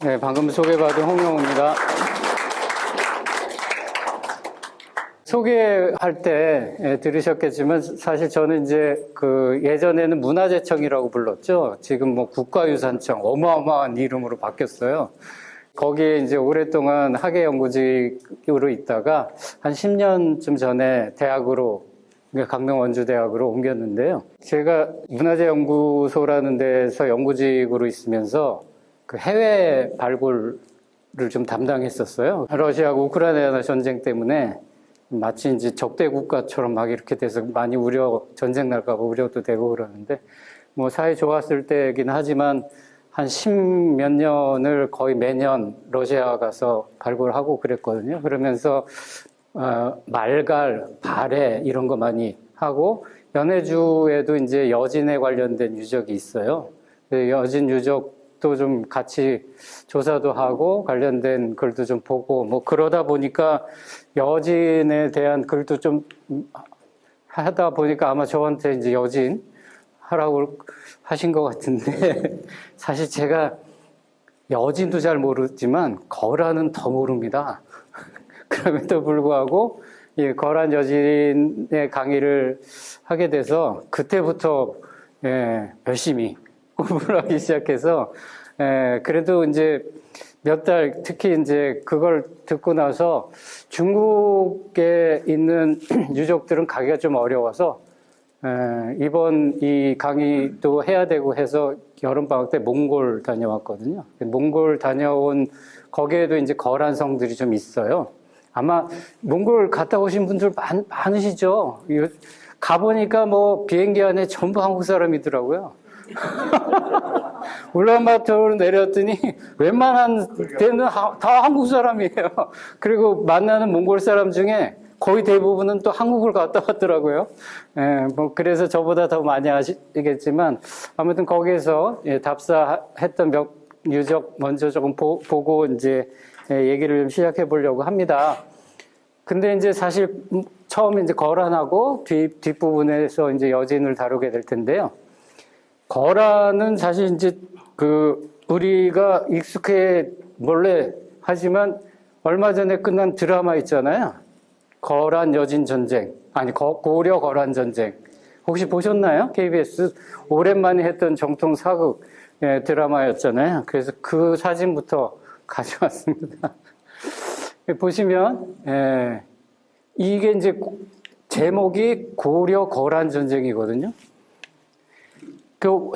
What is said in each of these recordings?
네, 방금 소개받은 홍영우입니다. 소개할 때 들으셨겠지만 사실 저는 이제 예전에는 문화재청이라고 불렀죠. 지금 뭐 국가유산청 어마어마한 이름으로 바뀌었어요. 거기에 이제 오랫동안 학예연구직으로 있다가 한 10년쯤 전에 대학으로 강릉 원주대학으로 옮겼는데요. 제가 문화재연구소라는 데서 연구직으로 있으면서 해외 발굴을 좀 담당했었어요. 러시아하고 우크라이나 전쟁 때문에 마치 이제 적대 국가처럼 막 이렇게 돼서 많이 전쟁 날까봐 우려도 되고 그러는데, 뭐 사이 좋았을 때긴 하지만 한 10몇 년을 거의 매년 러시아 가서 발굴하고 그랬거든요. 그러면서, 말갈, 발해 이런 거 많이 하고, 연해주에도 이제 여진에 관련된 유적이 있어요. 여진 유적도 좀 같이 조사도 하고 관련된 글도 좀 보고 뭐 그러다 보니까 여진에 대한 글도 좀 하다 보니까 아마 저한테 이제 여진 하라고 하신 것 같은데 사실 제가 여진도 잘 모르지만 거란은 더 모릅니다. 그럼에도 불구하고 거란 여진의 강의를 하게 돼서 그때부터 열심히 공부를 하기 시작해서 그래도 이제 몇 달, 특히 이제 그걸 듣고 나서 중국에 있는 유적들은 가기가 좀 어려워서, 이번 이 강의도 해야 되고 해서 여름방학 때 몽골 다녀왔거든요. 몽골 다녀온, 거기에도 이제 거란 성들이 좀 있어요. 아마 몽골 갔다 오신 분들 많으시죠? 가보니까 뭐 비행기 안에 전부 한국 사람이더라고요. 울란바토르 내렸더니 웬만한 데는 다 한국 사람이에요. 그리고 만나는 몽골 사람 중에 거의 대부분은 또 한국을 갔다 왔더라고요. 뭐 그래서 저보다 더 많이 아시겠지만 아무튼 거기에서 답사했던 몇 유적 먼저 조금 보고 이제 얘기를 좀 시작해 보려고 합니다. 근데 이제 사실 처음에 이제 거란하고 뒷부분에서 이제 여진을 다루게 될 텐데요. 거란은 사실 이제 우리가 몰래 하지만 얼마 전에 끝난 드라마 있잖아요. 거란 여진 전쟁. 아니, 고려 거란 전쟁. 혹시 보셨나요? KBS 오랜만에 했던 정통 사극 드라마였잖아요. 그래서 그 사진부터 가져왔습니다. 보시면, 이게 이제 제목이 고려 거란 전쟁이거든요.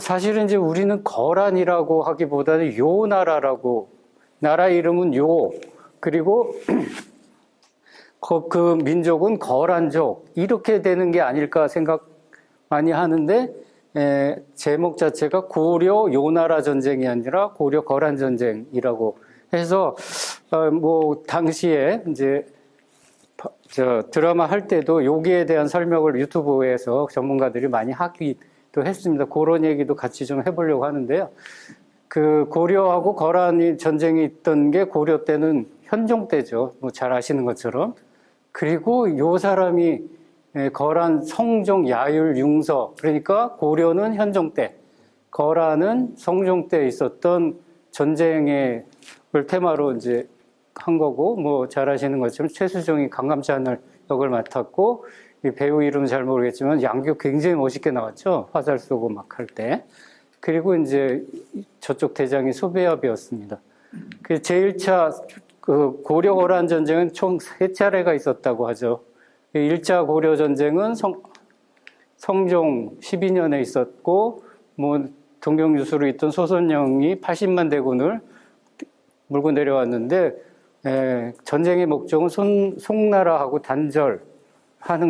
사실은 이제 우리는 거란이라고 하기보다는 요나라라고, 나라 이름은 요, 그리고 그 민족은 거란족, 이렇게 되는 게 아닐까 생각 많이 하는데, 제목 자체가 고려 요나라 전쟁이 아니라 고려 거란 전쟁이라고 해서, 뭐, 당시에 이제, 드라마 할 때도 여기에 대한 설명을 유튜브에서 전문가들이 많이 또 했습니다. 그런 얘기도 같이 좀 해보려고 하는데요. 고려하고 거란이 전쟁이 있던 게 고려 때는 현종 때죠. 뭐 잘 아시는 것처럼. 그리고 요 사람이 거란 성종 야율 융서, 그러니까 고려는 현종 때, 거란은 성종 때 있었던 전쟁을 테마로 이제 한 거고, 뭐 잘 아시는 것처럼 최수종이 강감찬을 역을 맡았고, 이 배우 이름 잘 모르겠지만 양규 굉장히 멋있게 나왔죠. 화살 쏘고 막 할 때. 그리고 이제 저쪽 대장이 소배합이었습니다. 그 제1차 고려 거란 전쟁은 총 3차례가 있었다고 하죠. 1차 고려 전쟁은 성종 12년에 있었고, 뭐 동경유수로 있던 소선영이 80만 대군을 물고 내려왔는데, 전쟁의 목적은 송나라하고 단절하는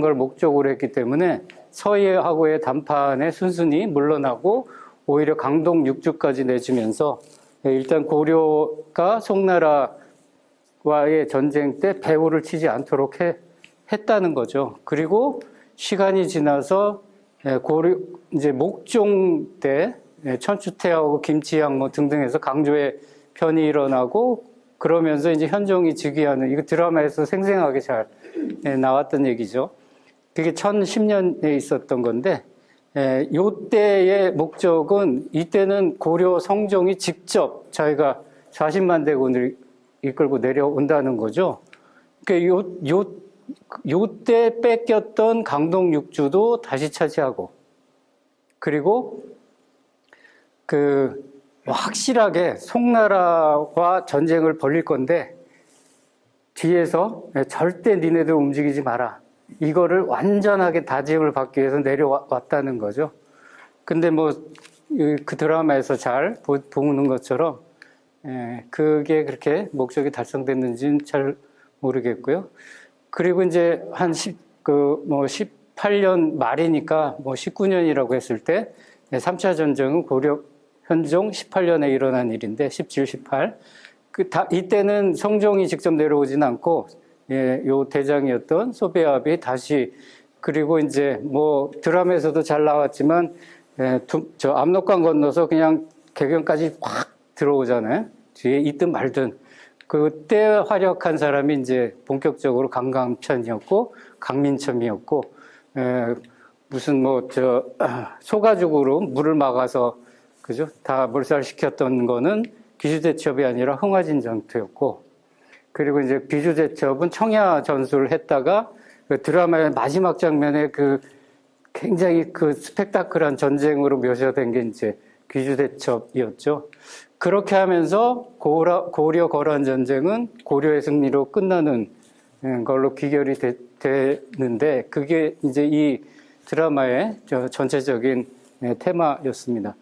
걸 목적으로 했기 때문에 서해하고의 담판에 순순히 물러나고 오히려 강동 6주까지 내주면서 일단 고려가 송나라와의 전쟁 때 배후를 치지 않도록 했다는 거죠. 그리고 시간이 지나서 이제 목종 때 천추태하고 김치양 뭐 등등해서 강조의 편이 일어나고 그러면서 이제 현종이 즉위하는, 이거 드라마에서 생생하게 잘 나왔던 얘기죠. 그게 1010년에 있었던 건데, 요때의 목적은, 이때는 고려 성종이 직접 자기가 40만 대군을 이끌고 내려온다는 거죠. 그러니까 요때 뺏겼던 강동 육주도 다시 차지하고, 그리고 확실하게 송나라와 전쟁을 벌릴 건데 뒤에서 절대 니네들 움직이지 마라. 이거를 완전하게 다짐을 받기 위해서 내려왔다는 거죠. 근데 그 드라마에서 잘 보는 것처럼 그게 그렇게 목적이 달성됐는지는 잘 모르겠고요. 그리고 이제 한 18년 말이니까 19년이라고 했을 때 3차 전쟁은 고려 현종 18년에 일어난 일인데 17, 18. 이때는 성종이 직접 내려오진 않고 요 대장이었던 소배압이 다시, 그리고 이제 드라마에서도 잘 나왔지만 저 압록강 건너서 그냥 개경까지 확 들어오잖아요. 뒤에 있든 말든. 그때 활약한 사람이 이제 본격적으로 강감찬이었고 강민첨이었고, 무슨 소가죽으로 물을 막아서 그죠? 다 몰살시켰던 거는 귀주대첩이 아니라 흥화진 전투였고, 그리고 이제 비주대첩은 청야 전술을 했다가 그 드라마의 마지막 장면에 굉장히 스펙타클한 전쟁으로 묘사된 게 이제 귀주대첩이었죠. 그렇게 하면서 고려 거란 전쟁은 고려의 승리로 끝나는 걸로 귀결이 되는데, 그게 이제 이 드라마의 전체적인 테마였습니다.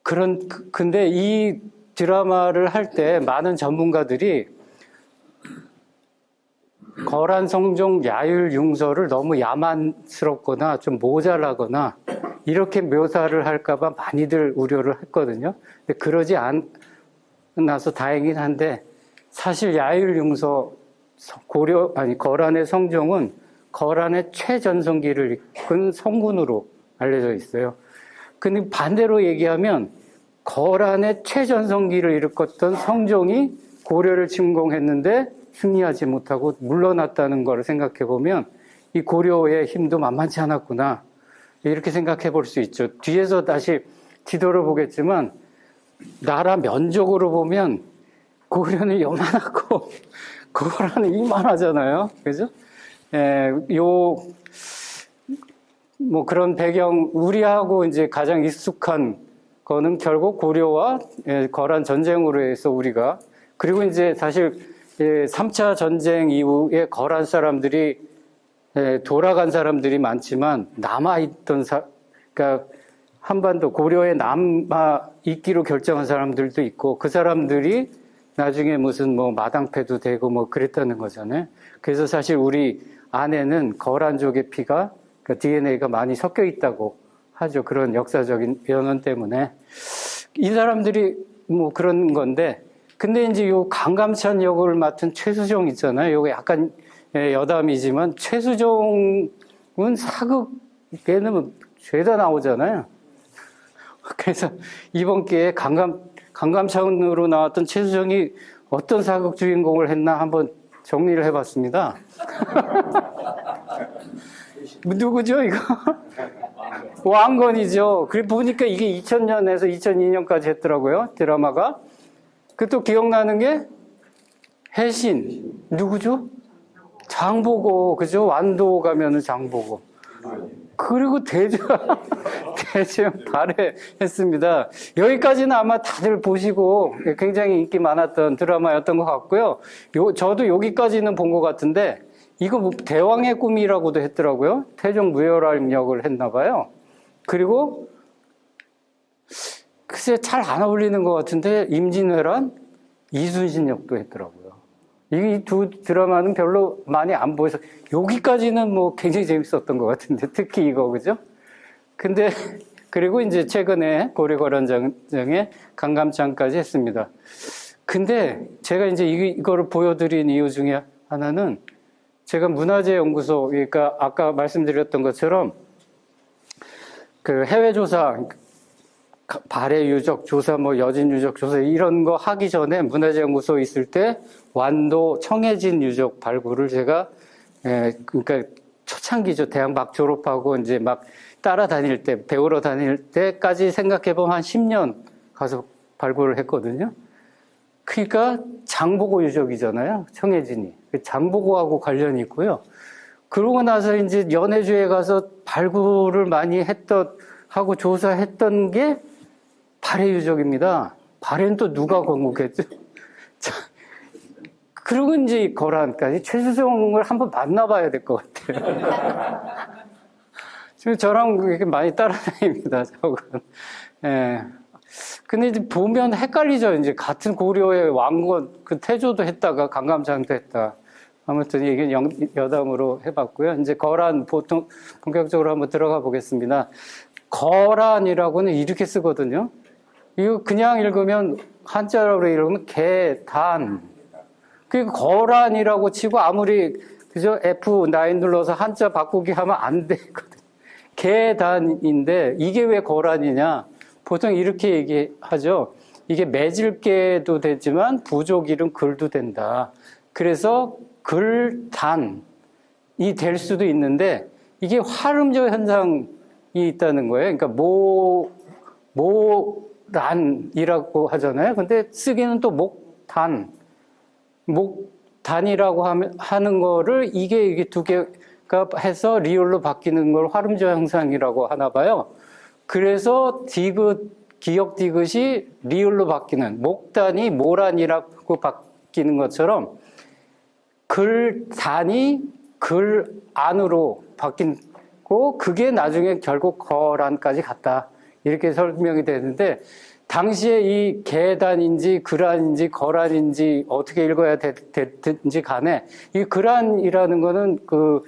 근데 이 드라마를 할 때 많은 전문가들이 거란 성종 야율 융서를 너무 야만스럽거나 좀 모자라거나 이렇게 묘사를 할까봐 많이들 우려를 했거든요. 근데 그러지 않아서 다행이긴 한데, 사실 야율 융서 거란의 성종은 거란의 최전성기를 이끈 성군으로 알려져 있어요. 근데 반대로 얘기하면 거란의 최전성기를 일으켰던 성종이 고려를 침공했는데 승리하지 못하고 물러났다는 걸 생각해 보면 이 고려의 힘도 만만치 않았구나, 이렇게 생각해 볼 수 있죠. 뒤에서 다시 뒤돌아보겠지만 나라 면적으로 보면 고려는 요만하고 거란은 이만하잖아요. 그죠? 그런 배경, 우리하고 이제 가장 익숙한 거는 결국 고려와 거란 전쟁으로 해서 우리가, 그리고 이제 사실 3차 전쟁 이후에 거란 사람들이 돌아간 사람들이 많지만 남아있던 그러니까 한반도 고려에 남아있기로 결정한 사람들도 있고, 그 사람들이 나중에 무슨 마당패도 되고 그랬다는 거잖아요. 그래서 사실 우리 안에는 거란족의 피가, DNA가 많이 섞여 있다고 하죠. 그런 역사적인 변원 때문에. 이 사람들이 그런 건데, 근데 이제 요 강감찬 역을 맡은 최수종 있잖아요. 요거 약간 여담이지만 최수종은 사극에는 죄다 나오잖아요. 그래서 이번 기회에 강감찬으로 나왔던 최수종이 어떤 사극 주인공을 했나 한번 정리를 해봤습니다. 누구죠, 이거? 왕건이죠. 그래 보니까 이게 2000년에서 2002년까지 했더라고요, 드라마가. 그 또 기억나는 게 해신. 누구죠? 장보고, 그죠? 완도 가면은 장보고. 그리고 대전 발해했습니다. 여기까지는 아마 다들 보시고 굉장히 인기 많았던 드라마였던 것 같고요. 저도 여기까지는 본 것 같은데, 이거 대왕의 꿈이라고도 했더라고요. 태종 무열할 역을 했나 봐요. 그리고 글쎄 잘 안 어울리는 것 같은데 임진왜란 이순신 역도 했더라고요. 이 두 드라마는 별로 많이 안 보여서 여기까지는 굉장히 재밌었던 것 같은데, 특히 이거, 그죠? 근데 그리고 이제 최근에 고려거란 전쟁에 강감찬까지 했습니다. 근데 제가 이제 이거를 보여드린 이유 중에 하나는, 제가 문화재연구소, 그러니까 아까 말씀드렸던 것처럼 그 해외 조사, 발해 유적 조사, 여진 유적 조사 이런 거 하기 전에 문화재연구소 있을 때 완도 청해진 유적 발굴을 제가 그러니까 초창기죠. 대학 막 졸업하고 이제 막 따라다닐 때, 배우러 다닐 때까지 생각해보면 한 10년 가서 발굴을 했거든요. 그러니까 장보고 유적이잖아요. 청해진이. 장보고하고 관련이 있고요. 그러고 나서 이제 연해주에 가서 발굴을 많이 하고 조사했던 게 발해 유적입니다. 발해는 또 누가 건국했죠? 자, 그리고 이제 거란까지 최수종을 한번 만나봐야 될 것 같아요. 지금 저랑 이렇게 많이 따라다닙니다, 저건. 예. 근데 이제 보면 헷갈리죠. 이제 같은 고려의 왕건, 그 태조도 했다가 강감장도 했다. 아무튼 이게 여담으로 해봤고요. 이제 거란 보통 본격적으로 한번 들어가 보겠습니다. 거란이라고는 이렇게 쓰거든요. 이거 그냥 읽으면 한자로 읽으면 개단. 그 거란이라고 치고 아무리 그죠 F9 눌러서 한자 바꾸기 하면 안 되거든요. 개단인데 이게 왜 거란이냐? 보통 이렇게 얘기하죠. 이게 매질게도 되지만 부족 이름 글도 된다. 그래서 글단이 될 수도 있는데 이게 화름조 현상이 있다는 거예요. 그러니까 모란이라고 하잖아요. 근데 쓰기는 또 목단이라고 하는 거를 이게 두 개가 해서 리을로 바뀌는 걸 화름조 현상이라고 하나 봐요. 그래서 기역 디귿이 리을로 바뀌는 목단이 모란이라고 바뀌는 것처럼 글단이 글 안으로 바뀌고 그게 나중에 결국 거란까지 갔다. 이렇게 설명이 되는데 당시에 이 계단인지 글안인지 거란인지 어떻게 읽어야 되든지 간에 이 글안이라는 거는 그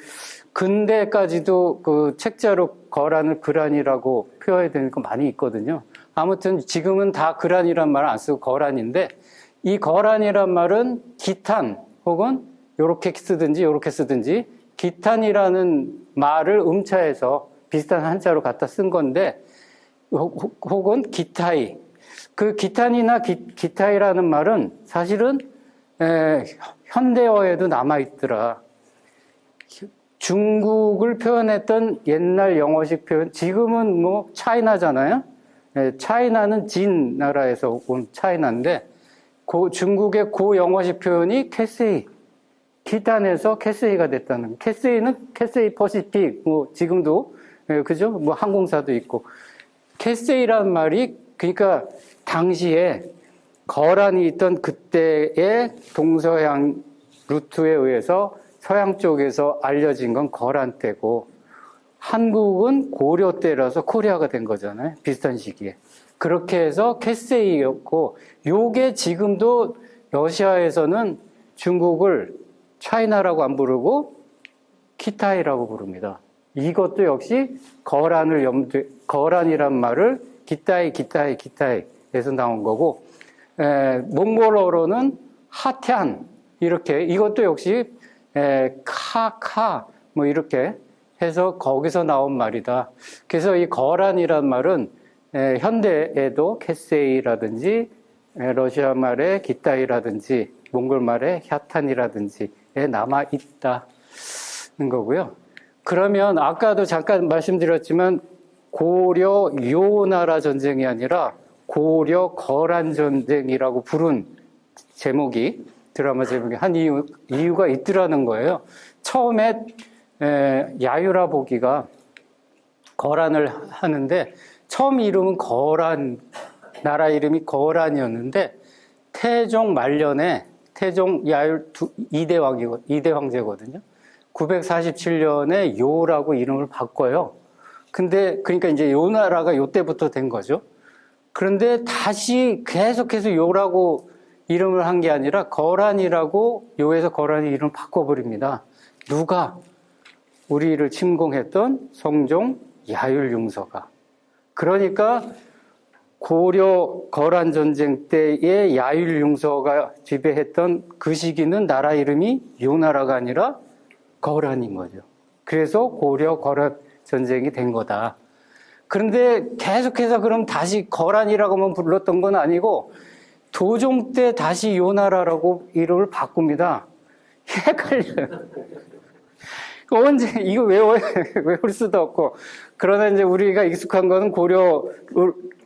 근대까지도 그 책자로 거란을 글안이라고 표현해야 되는 거 많이 있거든요. 아무튼 지금은 다 글안이란 말을 안 쓰고 거란인데 이 거란이란 말은 기탄 혹은 요렇게 쓰든지 요렇게 쓰든지 기탄이라는 말을 음차해서 비슷한 한자로 갖다 쓴 건데 혹은 기타이 그 기탄이나 기타이라는 말은 사실은 현대어에도 남아있더라. 중국을 표현했던 옛날 영어식 표현, 지금은 뭐 차이나잖아요. 차이나는 진 나라에서 온 차이나인데 중국의 고 영어식 표현이 캐세이, 기탄에서 캐세이가 됐다는 거예요. 캐세이는 캐세이 퍼시픽, 뭐 지금도 그죠? 뭐 항공사도 있고 캐세이라는 말이 그러니까 당시에 거란이 있던 그때의 동서양 루트에 의해서 서양 쪽에서 알려진 건 거란 때고 한국은 고려 때라서 코리아가 된 거잖아요. 비슷한 시기에. 그렇게 해서 캐세이였고 요게 지금도 러시아에서는 중국을 차이나라고 안 부르고 키타이라고 부릅니다. 이것도 역시 거란이란 말을 기타이에서 나온 거고 몽골어로는 하탄 이렇게 이것도 역시 카카 뭐 이렇게 해서 거기서 나온 말이다. 그래서 이 거란이란 말은 현대에도 캐세이라든지 러시아 말의 기타이라든지 몽골 말의 샤탄이라든지에 남아 있다는 거고요. 그러면 아까도 잠깐 말씀드렸지만 고려 요나라 전쟁이 아니라 고려 거란 전쟁이라고 부른 제목이 드라마 제목이 한 이유가 있더라는 거예요. 처음에 야유라 보기가 거란을 하는데 처음 이름은 거란 나라 이름이 거란이었는데 태종 말년에 태종 야율 2대 황제거든요. 947년에 요라고 이름을 바꿔요. 근데 그러니까 이제 요 나라가 요때부터 된 거죠. 그런데 다시 계속해서 요라고 이름을 한 게 아니라 거란이라고 요에서 거란이 이름을 바꿔버립니다. 누가? 우리를 침공했던 성종 야율융서가. 그러니까 고려 거란 전쟁 때의 야율융서가 지배했던 그 시기는 나라 이름이 요나라가 아니라 거란인 거죠. 그래서 고려 거란 전쟁이 된 거다. 그런데 계속해서 그럼 다시 거란이라고만 불렀던 건 아니고 도종 때 다시 요나라라고 이름을 바꿉니다. 헷갈려요. 언제 이거 외울 수도 없고 그러나 이제 우리가 익숙한 거는 고려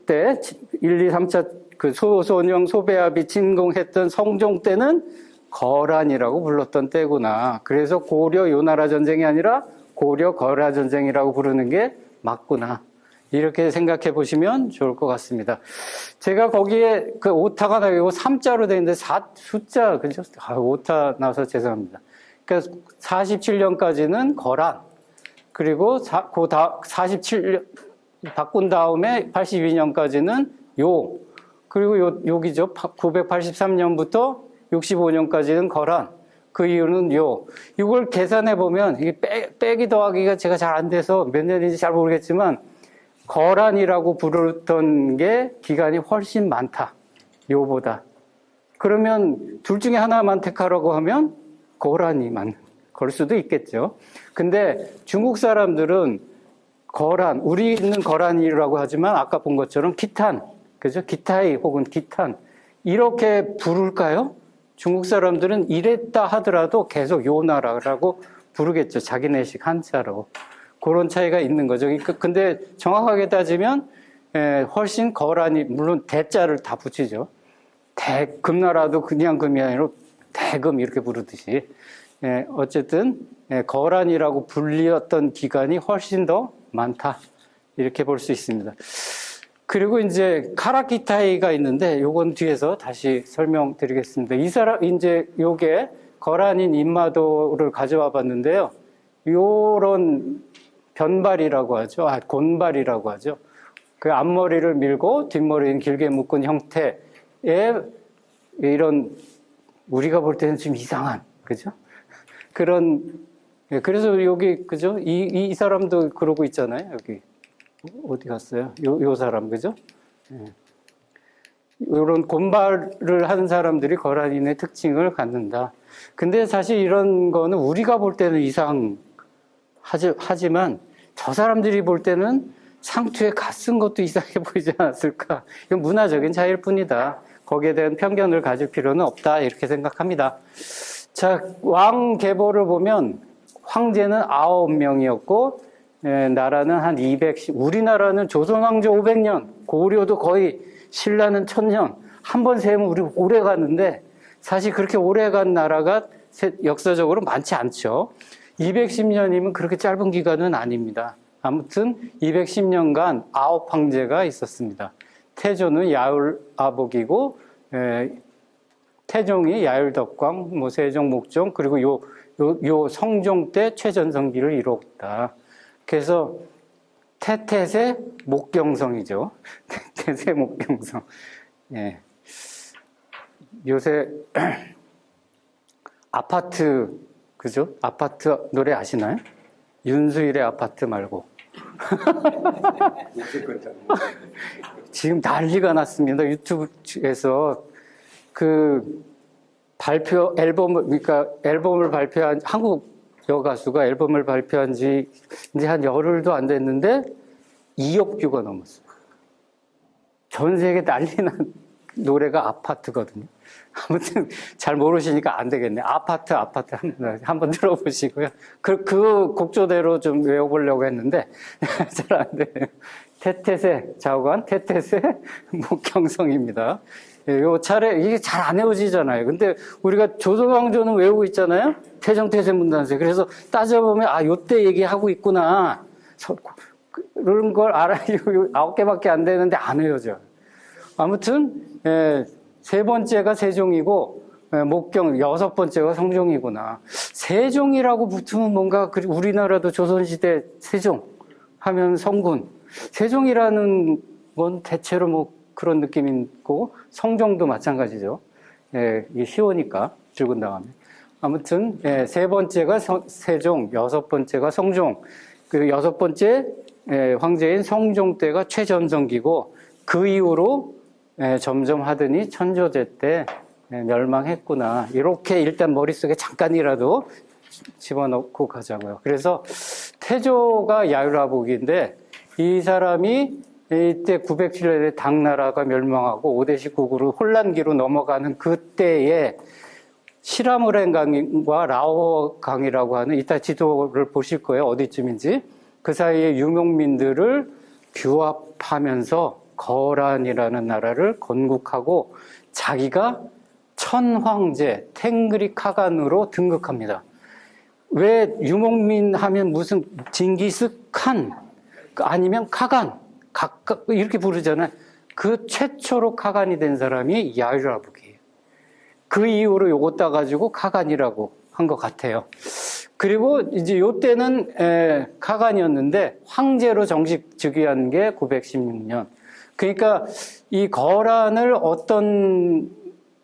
때 1, 2, 3차 그 소손영 소배합이 침공했던 성종 때는 거란이라고 불렀던 때구나. 그래서 고려 요나라 전쟁이 아니라 고려 거라 전쟁이라고 부르는 게 맞구나. 이렇게 생각해 보시면 좋을 것 같습니다. 제가 거기에 그 오타가 나고 3자로 되어 있는데 숫자, 그죠? 오타 나서 죄송합니다. 그러니까 47년까지는 거란, 그리고 47년, 바꾼 다음에 82년까지는 요, 그리고 여기죠. 983년부터 65년까지는 거란, 그 이유는 요. 이걸 계산해 보면, 이게 빼기 더하기가 제가 잘 안 돼서 몇 년인지 잘 모르겠지만, 거란이라고 부르던 게 기간이 훨씬 많다. 요보다. 그러면 둘 중에 하나만 택하라고 하면 거란이 걸 수도 있겠죠. 근데 중국 사람들은 거란, 우리는 거란이라고 하지만 아까 본 것처럼 기탄, 그죠? 기타이 혹은 기탄. 이렇게 부를까요? 중국 사람들은 이랬다 하더라도 계속 요나라고 부르겠죠. 자기네식 한자로. 그런 차이가 있는 거죠. 근데 정확하게 따지면 훨씬 거란이, 물론 대자를 다 붙이죠. 금나라도 그냥 금이 아니라 대금 이렇게 부르듯이. 어쨌든 거란이라고 불리었던 기간이 훨씬 더 많다. 이렇게 볼 수 있습니다. 그리고 이제 카라키타이가 있는데 요건 뒤에서 다시 설명드리겠습니다. 이제 요게 거란인 인마도를 가져와 봤는데요. 요런 변발이라고 하죠. 곤발이라고 하죠. 그 앞머리를 밀고 뒷머리는 길게 묶은 형태의 이런 우리가 볼 때는 좀 이상한, 그죠? 그래서 여기, 그죠? 이 사람도 그러고 있잖아요. 여기. 어디 갔어요? 요 사람, 그죠? 이런 곤발을 하는 사람들이 거란인의 특징을 갖는다. 근데 사실 이런 거는 우리가 볼 때는 하지만 저 사람들이 볼 때는 상투에 갓 쓴 것도 이상해 보이지 않았을까. 이건 문화적인 차이일 뿐이다. 거기에 대한 편견을 가질 필요는 없다. 이렇게 생각합니다. 자, 왕 계보를 보면 황제는 9명이었고 나라는 한 210, 우리나라는 조선왕조 500년, 고려도 거의 신라는 1000년, 한 번 세면 우리 오래 갔는데 사실 그렇게 오래 간 나라가 역사적으로 많지 않죠. 210년이면 그렇게 짧은 기간은 아닙니다. 아무튼 210년간 9황제가 있었습니다. 태조는 야울아복이고 태종이 야율덕광, 세종, 목종, 그리고 요 성종 때 최전성기를 이뤘다. 그래서 태태세 목경성이죠. 태태세 목경성. 예. 요새 아파트, 그죠? 아파트 노래 아시나요? 윤수일의 아파트 말고. 지금 난리가 났습니다. 유튜브에서 그러니까 앨범을 발표한 한국 여가수가 앨범을 발표한 지 이제 한 열흘도 안 됐는데 2억 뷰가 넘었어요. 전 세계 난리난 노래가 아파트거든요. 아무튼 잘 모르시니까 안 되겠네. 아파트 한번 들어보시고요. 그 곡조대로 좀 외워보려고 했는데 잘 안 돼요. 태태세 좌우간 태태세 목경성입니다. 요 차례 이게 잘 안 외워지잖아요. 근데 우리가 조선왕조는 외우고 있잖아요. 태정태세 문단세. 그래서 따져보면 요때 얘기하고 있구나. 그런 걸 알아요. 9개밖에 안 되는데 안 외워져. 아무튼 세 번째가 세종이고 목경 6번째가 성종이구나. 세종이라고 붙으면 뭔가 우리나라도 조선시대 세종 하면 성군. 세종이라는 건 대체로 그런 느낌이 있고 성종도 마찬가지죠. 이게 쉬우니까 죽은 다음에. 아무튼 세 번째가 세종, 6번째가 성종. 그 6번째 황제인 성종 때가 최전성기고 그 이후로 점점 하더니 천조제 때 멸망했구나. 이렇게 일단 머릿속에 잠깐이라도 집어넣고 가자고요. 그래서 태조가 야율아복인데 이 사람이 이때 907년에 당나라가 멸망하고 오대시국으로 혼란기로 넘어가는 그때에 시라무렌 강과 라오 강이라고 하는 이따 지도를 보실 거예요. 어디쯤인지. 그 사이에 유목민들을 규합하면서 거란이라는 나라를 건국하고 자기가 천황제 탱그리 카간으로 등극합니다. 왜 유목민 하면 무슨 징기스 칸 아니면 카간 각각 이렇게 부르잖아요. 그 최초로 카간이 된 사람이 야유라북이에요. 그 이후로 요거 따가지고 카간이라고 한 것 같아요. 그리고 이제 요때는 카간이었는데 황제로 정식 즉위한 게 916년. 그러니까 이 거란을 어떤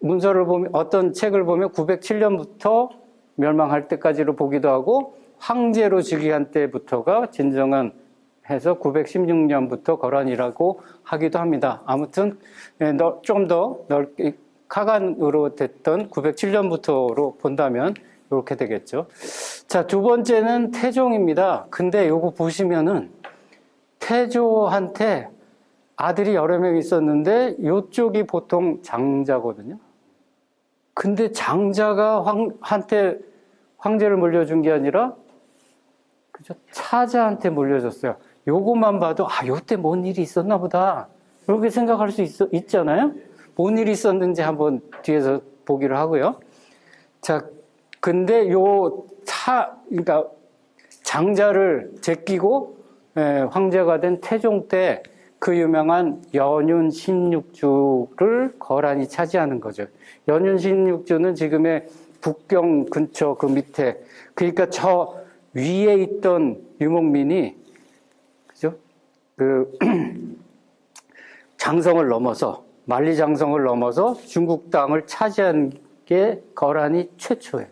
문서를 보면, 어떤 책을 보면 907년부터 멸망할 때까지로 보기도 하고 황제로 즉위한 때부터가 진정한 해서 916년부터 거란이라고 하기도 합니다. 아무튼 좀 더 넓게 카간으로 됐던 907년부터로 본다면 이렇게 되겠죠. 자, 두 번째는 태종입니다. 근데 요거 보시면은 태조한테 아들이 여러 명 있었는데 요쪽이 보통 장자거든요. 근데 장자가 한테 황제를 물려준 게 아니라 그죠? 차자한테 물려줬어요. 요것만 봐도 요때 뭔 일이 있었나 보다. 이렇게 생각할 수 있잖아요. 뭔 일이 있었는지 한번 뒤에서 보기로 하고요. 자, 근데 그러니까 장자를 제끼고 황제가 된 태종 때 그 유명한 연윤 16주를 거란이 차지하는 거죠. 연윤 16주는 지금의 북경 근처 그 밑에, 그러니까 저 위에 있던 유목민이 그죠? 그 장성을 넘어서 만리장성을 넘어서 중국 땅을 차지한 게 거란이 최초예요.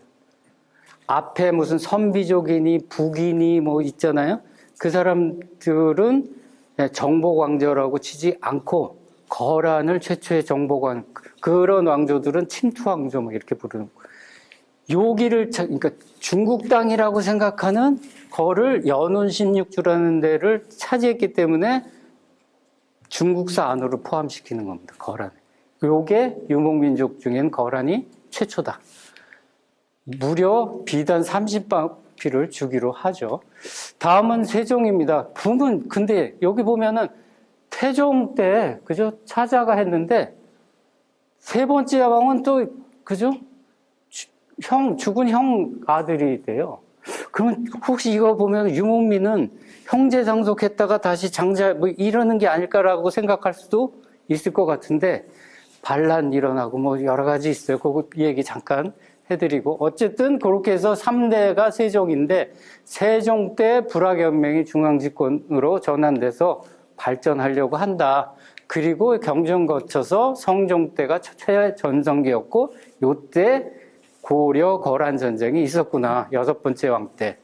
앞에 무슨 선비족이니 북이니 뭐 있잖아요. 그 사람들은 정복왕조라고 치지 않고 거란을 최초의 정복왕, 그런 왕조들은 침투왕조 뭐 이렇게 부르는 거예요. 여기를 그러니까 중국 땅이라고 생각하는 거를 연운 16주라는 데를 차지했기 때문에 중국사 안으로 포함시키는 겁니다. 거란. 요게 유목민족 중엔 거란이 최초다. 무려 비단 30바퀴를 주기로 하죠. 다음은 세종입니다. 붐은 근데 여기 보면은 태종 때 그죠? 차자가 했는데 세 번째 왕은 또 그죠? 죽은 형 아들이 돼요. 그러면 혹시 이거 보면 유목민은 형제 상속했다가 다시 장자 뭐 이러는 게 아닐까라고 생각할 수도 있을 것 같은데 반란 일어나고 뭐 여러 가지 있어요. 그 얘기 잠깐 해드리고 어쨌든 그렇게 해서 3대가 세종인데 세종 때 불화견명이 중앙집권으로 전환돼서 발전하려고 한다. 그리고 경전 거쳐서 성종 때가 최전성기였고 요때 고려 거란 전쟁이 있었구나. 6번째 왕 때.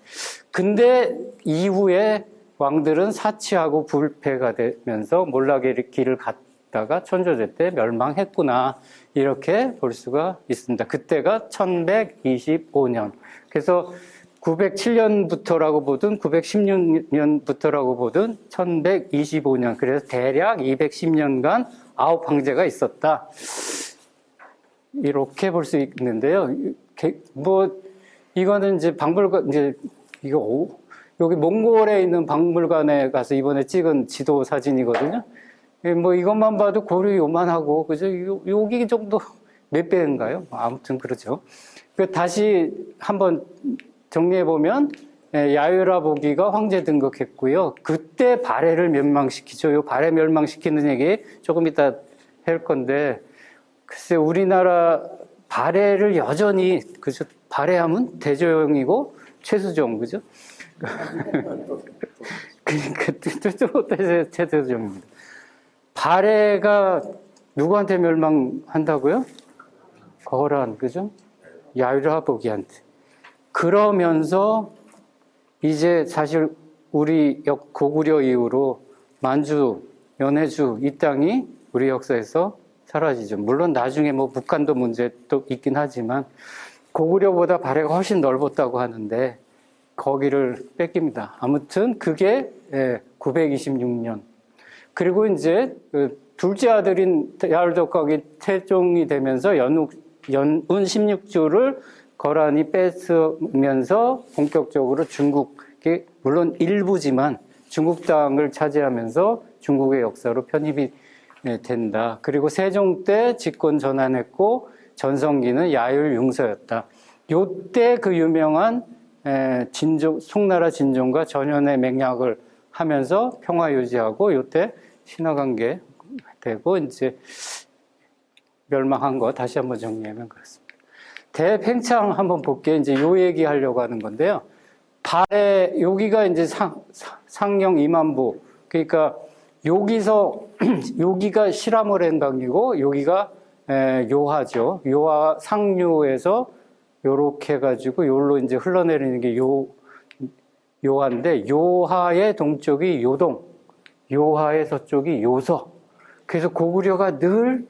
근데 이후에 왕들은 사치하고 불패가 되면서 몰락의 길을 갔다가 천조제 때 멸망했구나. 이렇게 볼 수가 있습니다. 그때가 1125년. 그래서 907년부터라고 보든 916년부터라고 보든 1125년. 그래서 대략 210년간 9황제가 있었다. 이렇게 볼 수 있는데요. 뭐 이거는 이제 박물관 여기 몽골에 있는 박물관에 가서 이번에 찍은 지도 사진이거든요. 뭐 이것만 봐도 고려 요만하고 그죠? 여기 정도 몇 배인가요? 아무튼 그렇죠. 다시 한번 정리해 보면 야유라 보기가 황제 등극했고요. 그때 발해를 멸망시키죠. 요 발해 멸망시키는 얘기 조금 이따 할 건데 글쎄 우리나라 발해를 여전히 그죠? 발해하면 대조영이고 최수종 그죠? 그러니까 또 최수종입니다. 발해가 누구한테 멸망한다고요? 거란 그죠? 야유라 보기한테. 그러면서 이제 사실 우리 고구려 이후로 만주, 연해주 이 땅이 우리 역사에서 사라지죠. 물론 나중에 뭐 북한도 문제도 있긴 하지만 고구려보다 발해가 훨씬 넓었다고 하는데 거기를 뺏깁니다. 아무튼 그게 926년. 그리고 이제 그 둘째 아들인 야을족각이 태종이 되면서 연운 16주를 거란이 뺏으면서 본격적으로 물론 일부지만 중국 땅을 차지하면서 중국의 역사로 편입이 된다. 그리고 세종 때 집권 전환했고 전성기는 야율 융서였다. 요때 그 유명한 송나라 진종과 전현의 맹약을 하면서 평화 유지하고 요때 신화관계 되고 이제 멸망한 거 다시 한번 정리하면 그렇습니다. 대팽창 한번 볼게요. 이제 요 얘기 하려고 하는 건데요. 발에 여기가 이제 상령 2만부. 그러니까 여기가 시라모렌 강이고 여기가 요하죠. 요하 상류에서 요렇게 해가지고 요로 이제 흘러내리는 게 요하인데 요하의 동쪽이 요동, 요하의 서쪽이 요서. 그래서 고구려가 늘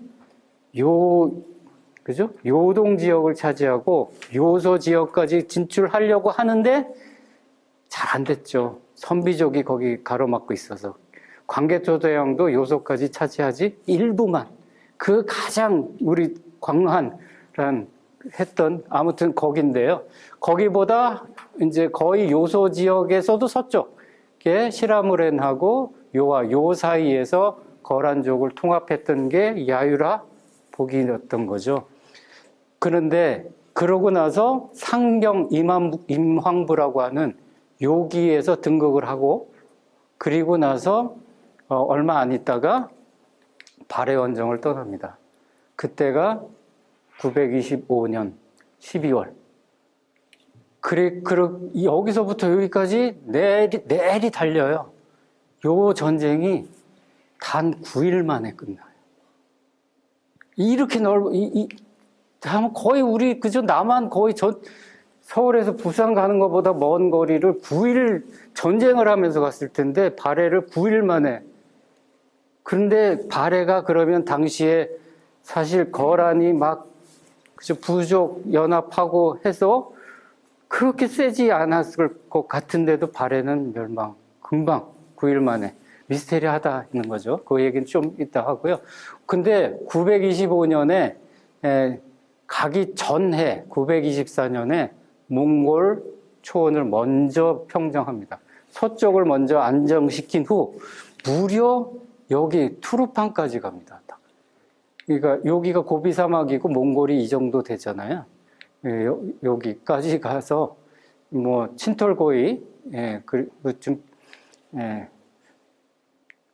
그죠? 요동 지역을 차지하고 요서 지역까지 진출하려고 하는데 잘 안 됐죠. 선비족이 거기 가로막고 있어서. 광개토대왕도 요소까지 차지하지 일부만. 그 가장 우리 광활한 했던 아무튼 거긴데요. 거기보다 이제 거의 요소 지역에서도 서쪽에 시라무렌하고 요 사이에서 거란족을 통합했던 게 야유라 복이었던 거죠. 그런데 그러고 나서 상경 임황부라고 하는 여기에서 등극을 하고 그리고 나서 얼마 안 있다가 발해원정을 떠납니다. 그때가 925년 12월. 여기서부터 여기까지 내리 달려요. 요 전쟁이 단 9일 만에 끝나요. 이렇게 거의 우리, 그죠? 남한 거의 서울에서 부산 가는 것보다 먼 거리를 9일 전쟁을 하면서 갔을 텐데, 발해를 9일 만에. 그런데 발해가 그러면 당시에 사실 거란이 그죠? 부족 연합하고 해서 그렇게 세지 않았을 것 같은데도 발해는 멸망. 금방 9일 만에. 미스테리하다는 거죠. 그 얘기는 좀 이따 하고요. 근데 925년에 가기 전해 924년에 몽골 초원을 먼저 평정합니다. 서쪽을 먼저 안정시킨 후 무려 여기 투르판까지 갑니다. 그러니까 여기가 고비 사막이고 몽골이 이 정도 되잖아요. 여기까지 가서 친톨고이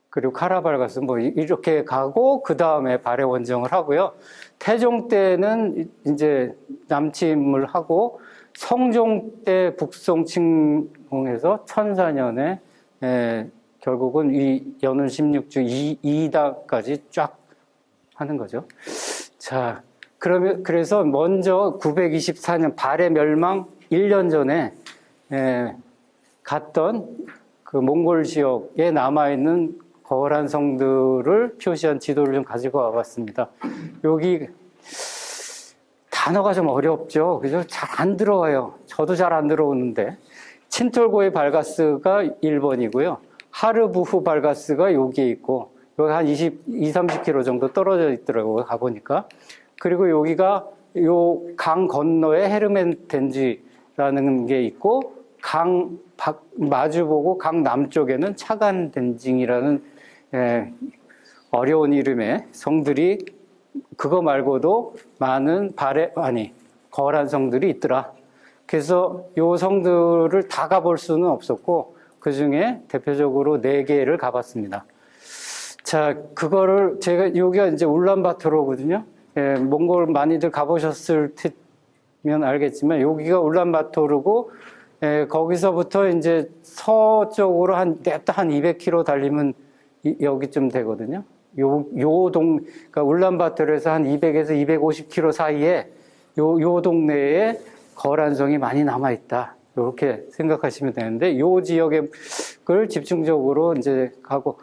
그리고 카라발가스 이렇게 가고 그 다음에 발해 원정을 하고요. 태종 때는 이제 남침을 하고 성종 때 북송 침공해서 1004년에 결국은 이 연운 16주 2다까지 쫙 하는 거죠. 자, 그래서 먼저 924년 발해 멸망 1년 전에 갔던 그 몽골 지역에 남아있는 거란 성들을 표시한 지도를 좀 가지고 와봤습니다. 여기 단어가 좀 어렵죠. 그죠? 잘 안 들어와요. 저도 잘 안 들어오는데. 친톨고의 발가스가 1번이고요. 하르부후 발가스가 여기에 있고, 여기 한 30km 정도 떨어져 있더라고요. 가보니까. 그리고 여기가 요 강 건너에 헤르멘덴지라는 게 있고, 마주보고 강 남쪽에는 차간덴징이라는 어려운 이름의 성들이 그거 말고도 많은 거란 성들이 있더라. 그래서 요 성들을 다 가볼 수는 없었고 그 중에 대표적으로 4개를 가봤습니다. 자, 그거를 여기가 이제 울란바토르거든요. 몽골 많이들 가보셨을 테면 알겠지만 여기가 울란바토르고 거기서부터 이제 서쪽으로 한 200km 달리면 여기쯤 되거든요. 그러니까 울란바토르에서 한 200에서 250km 사이에 요 동네에 거란성이 많이 남아있다. 이렇게 생각하시면 되는데, 요 지역을 집중적으로 이제 가고,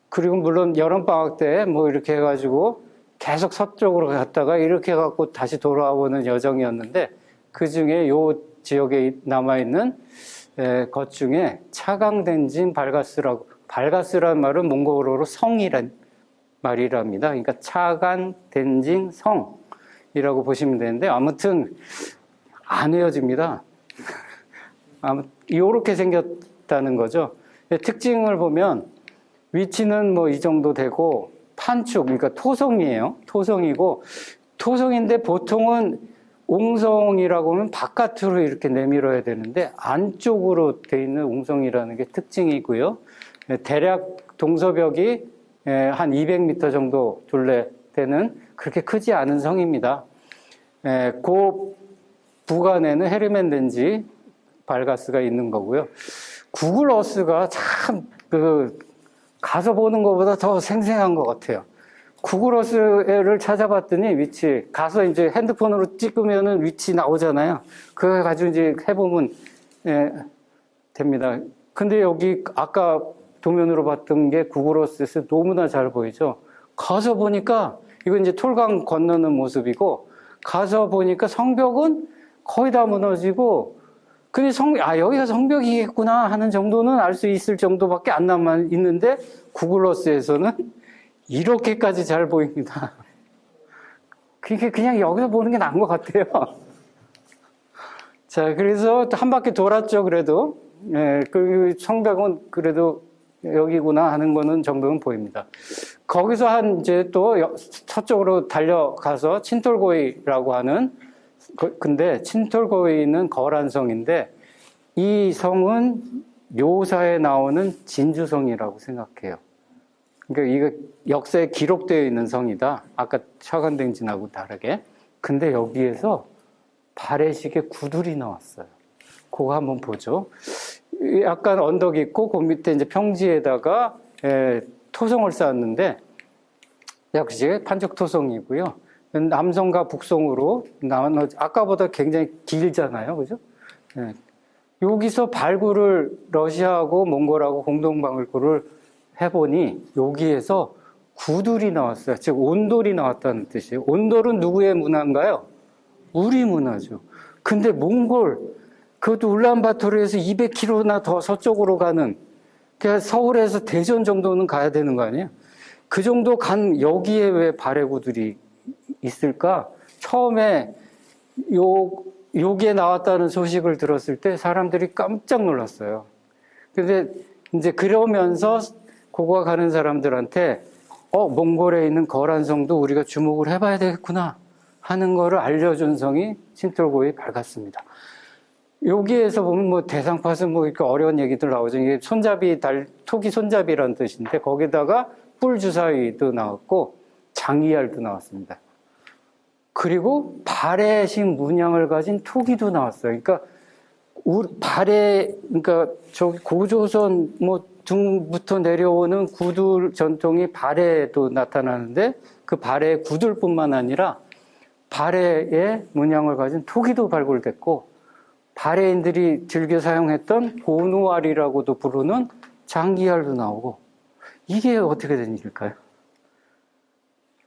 그리고 물론 여름방학 때 이렇게 해가지고 계속 서쪽으로 갔다가 이렇게 해갖고 다시 돌아오는 여정이었는데, 그 중에 요 지역에 남아있는 것 중에 차강덴진 발가스라는 말은 몽골어로 성이란 말이랍니다. 그러니까 차간덴징 성이라고 보시면 되는데 아무튼 안 헤어집니다. 이렇게 생겼다는 거죠. 특징을 보면 위치는 이 정도 되고 판축, 그러니까 토성이에요. 토성이고, 토성인데 보통은 옹성이라고 하면 바깥으로 이렇게 내밀어야 되는데 안쪽으로 돼 있는 옹성이라는 게 특징이고요. 대략 동서벽이 한 200m 정도 둘레 되는 그렇게 크지 않은 성입니다. 그 부간에는 헤르멘 렌지 발가스가 있는 거고요. 구글 어스가 참 가서 보는 것보다 더 생생한 것 같아요. 구글 어스를 찾아봤더니 위치, 가서 이제 핸드폰으로 찍으면은 위치 나오잖아요. 그거 가지고 이제 해보면 됩니다. 근데 여기 아까 도면으로 봤던 게 구글 어스에서 너무나 잘 보이죠. 가서 보니까 이건 이제 톨강 건너는 모습이고, 가서 보니까 성벽은 거의 다 무너지고, 근데 여기가 성벽이겠구나 하는 정도는 알 수 있을 정도밖에 안 남아 있는데, 구글 어스에서는 이렇게까지 잘 보입니다. 그게 그냥 여기서 보는 게 나은 것 같아요. 자, 그래서 한 바퀴 돌았죠, 그래도. 그 성벽은 그래도 여기구나 하는 거는 정도는 보입니다. 거기서 이제 또 서쪽으로 달려가서 친톨고이라고 하는, 근데 친톨고이는 거란성인데 이 성은 묘사에 나오는 진주성이라고 생각해요. 그러니까 이거 역사에 기록되어 있는 성이다. 아까 차관댕진하고 다르게. 근데 여기에서 발해식의 구들이 나왔어요. 그거 한번 보죠. 약간 언덕이 있고 그 밑에 이제 평지에다가 토성을 쌓았는데 역시 판적 토성이고요. 남성과 북성으로 나눠, 아까보다 굉장히 길잖아요, 그죠? 여기서 발굴을 러시아하고 몽골하고 공동 발굴을 해보니 여기에서 구들이 나왔어요. 즉 온돌이 나왔다는 뜻이에요. 온돌은 누구의 문화인가요? 우리 문화죠. 근데 몽골, 그것도 울란바토르에서 200km나 더 서쪽으로 가는, 그러니까 서울에서 대전 정도는 가야 되는 거 아니에요? 그 정도 간 여기에 왜 발해구들이 있을까? 처음에 여기에 나왔다는 소식을 들었을 때 사람들이 깜짝 놀랐어요. 근데 이제 그러면서 고고 가는 사람들한테 몽골에 있는 거란성도 우리가 주목을 해봐야 되겠구나 하는 거를 알려준 성이 친톨고이 발갔습니다. 여기에서 보면 뭐 대상팟은 뭐 이렇게 어려운 얘기들 나오죠. 이게 손잡이 토기 손잡이라는 뜻인데 거기다가 뿔주사위도 나왔고 장이알도 나왔습니다. 그리고 발해식 문양을 가진 토기도 나왔어요. 그러니까 그러니까 저기 고조선 뭐 등부터 내려오는 구들 전통이 발해도 나타나는데 그 발해 구들뿐만 아니라 발해의 문양을 가진 토기도 발굴됐고 발해인들이 즐겨 사용했던 고누알이라고도 부르는 장기알도 나오고 이게 어떻게 된 일일까요?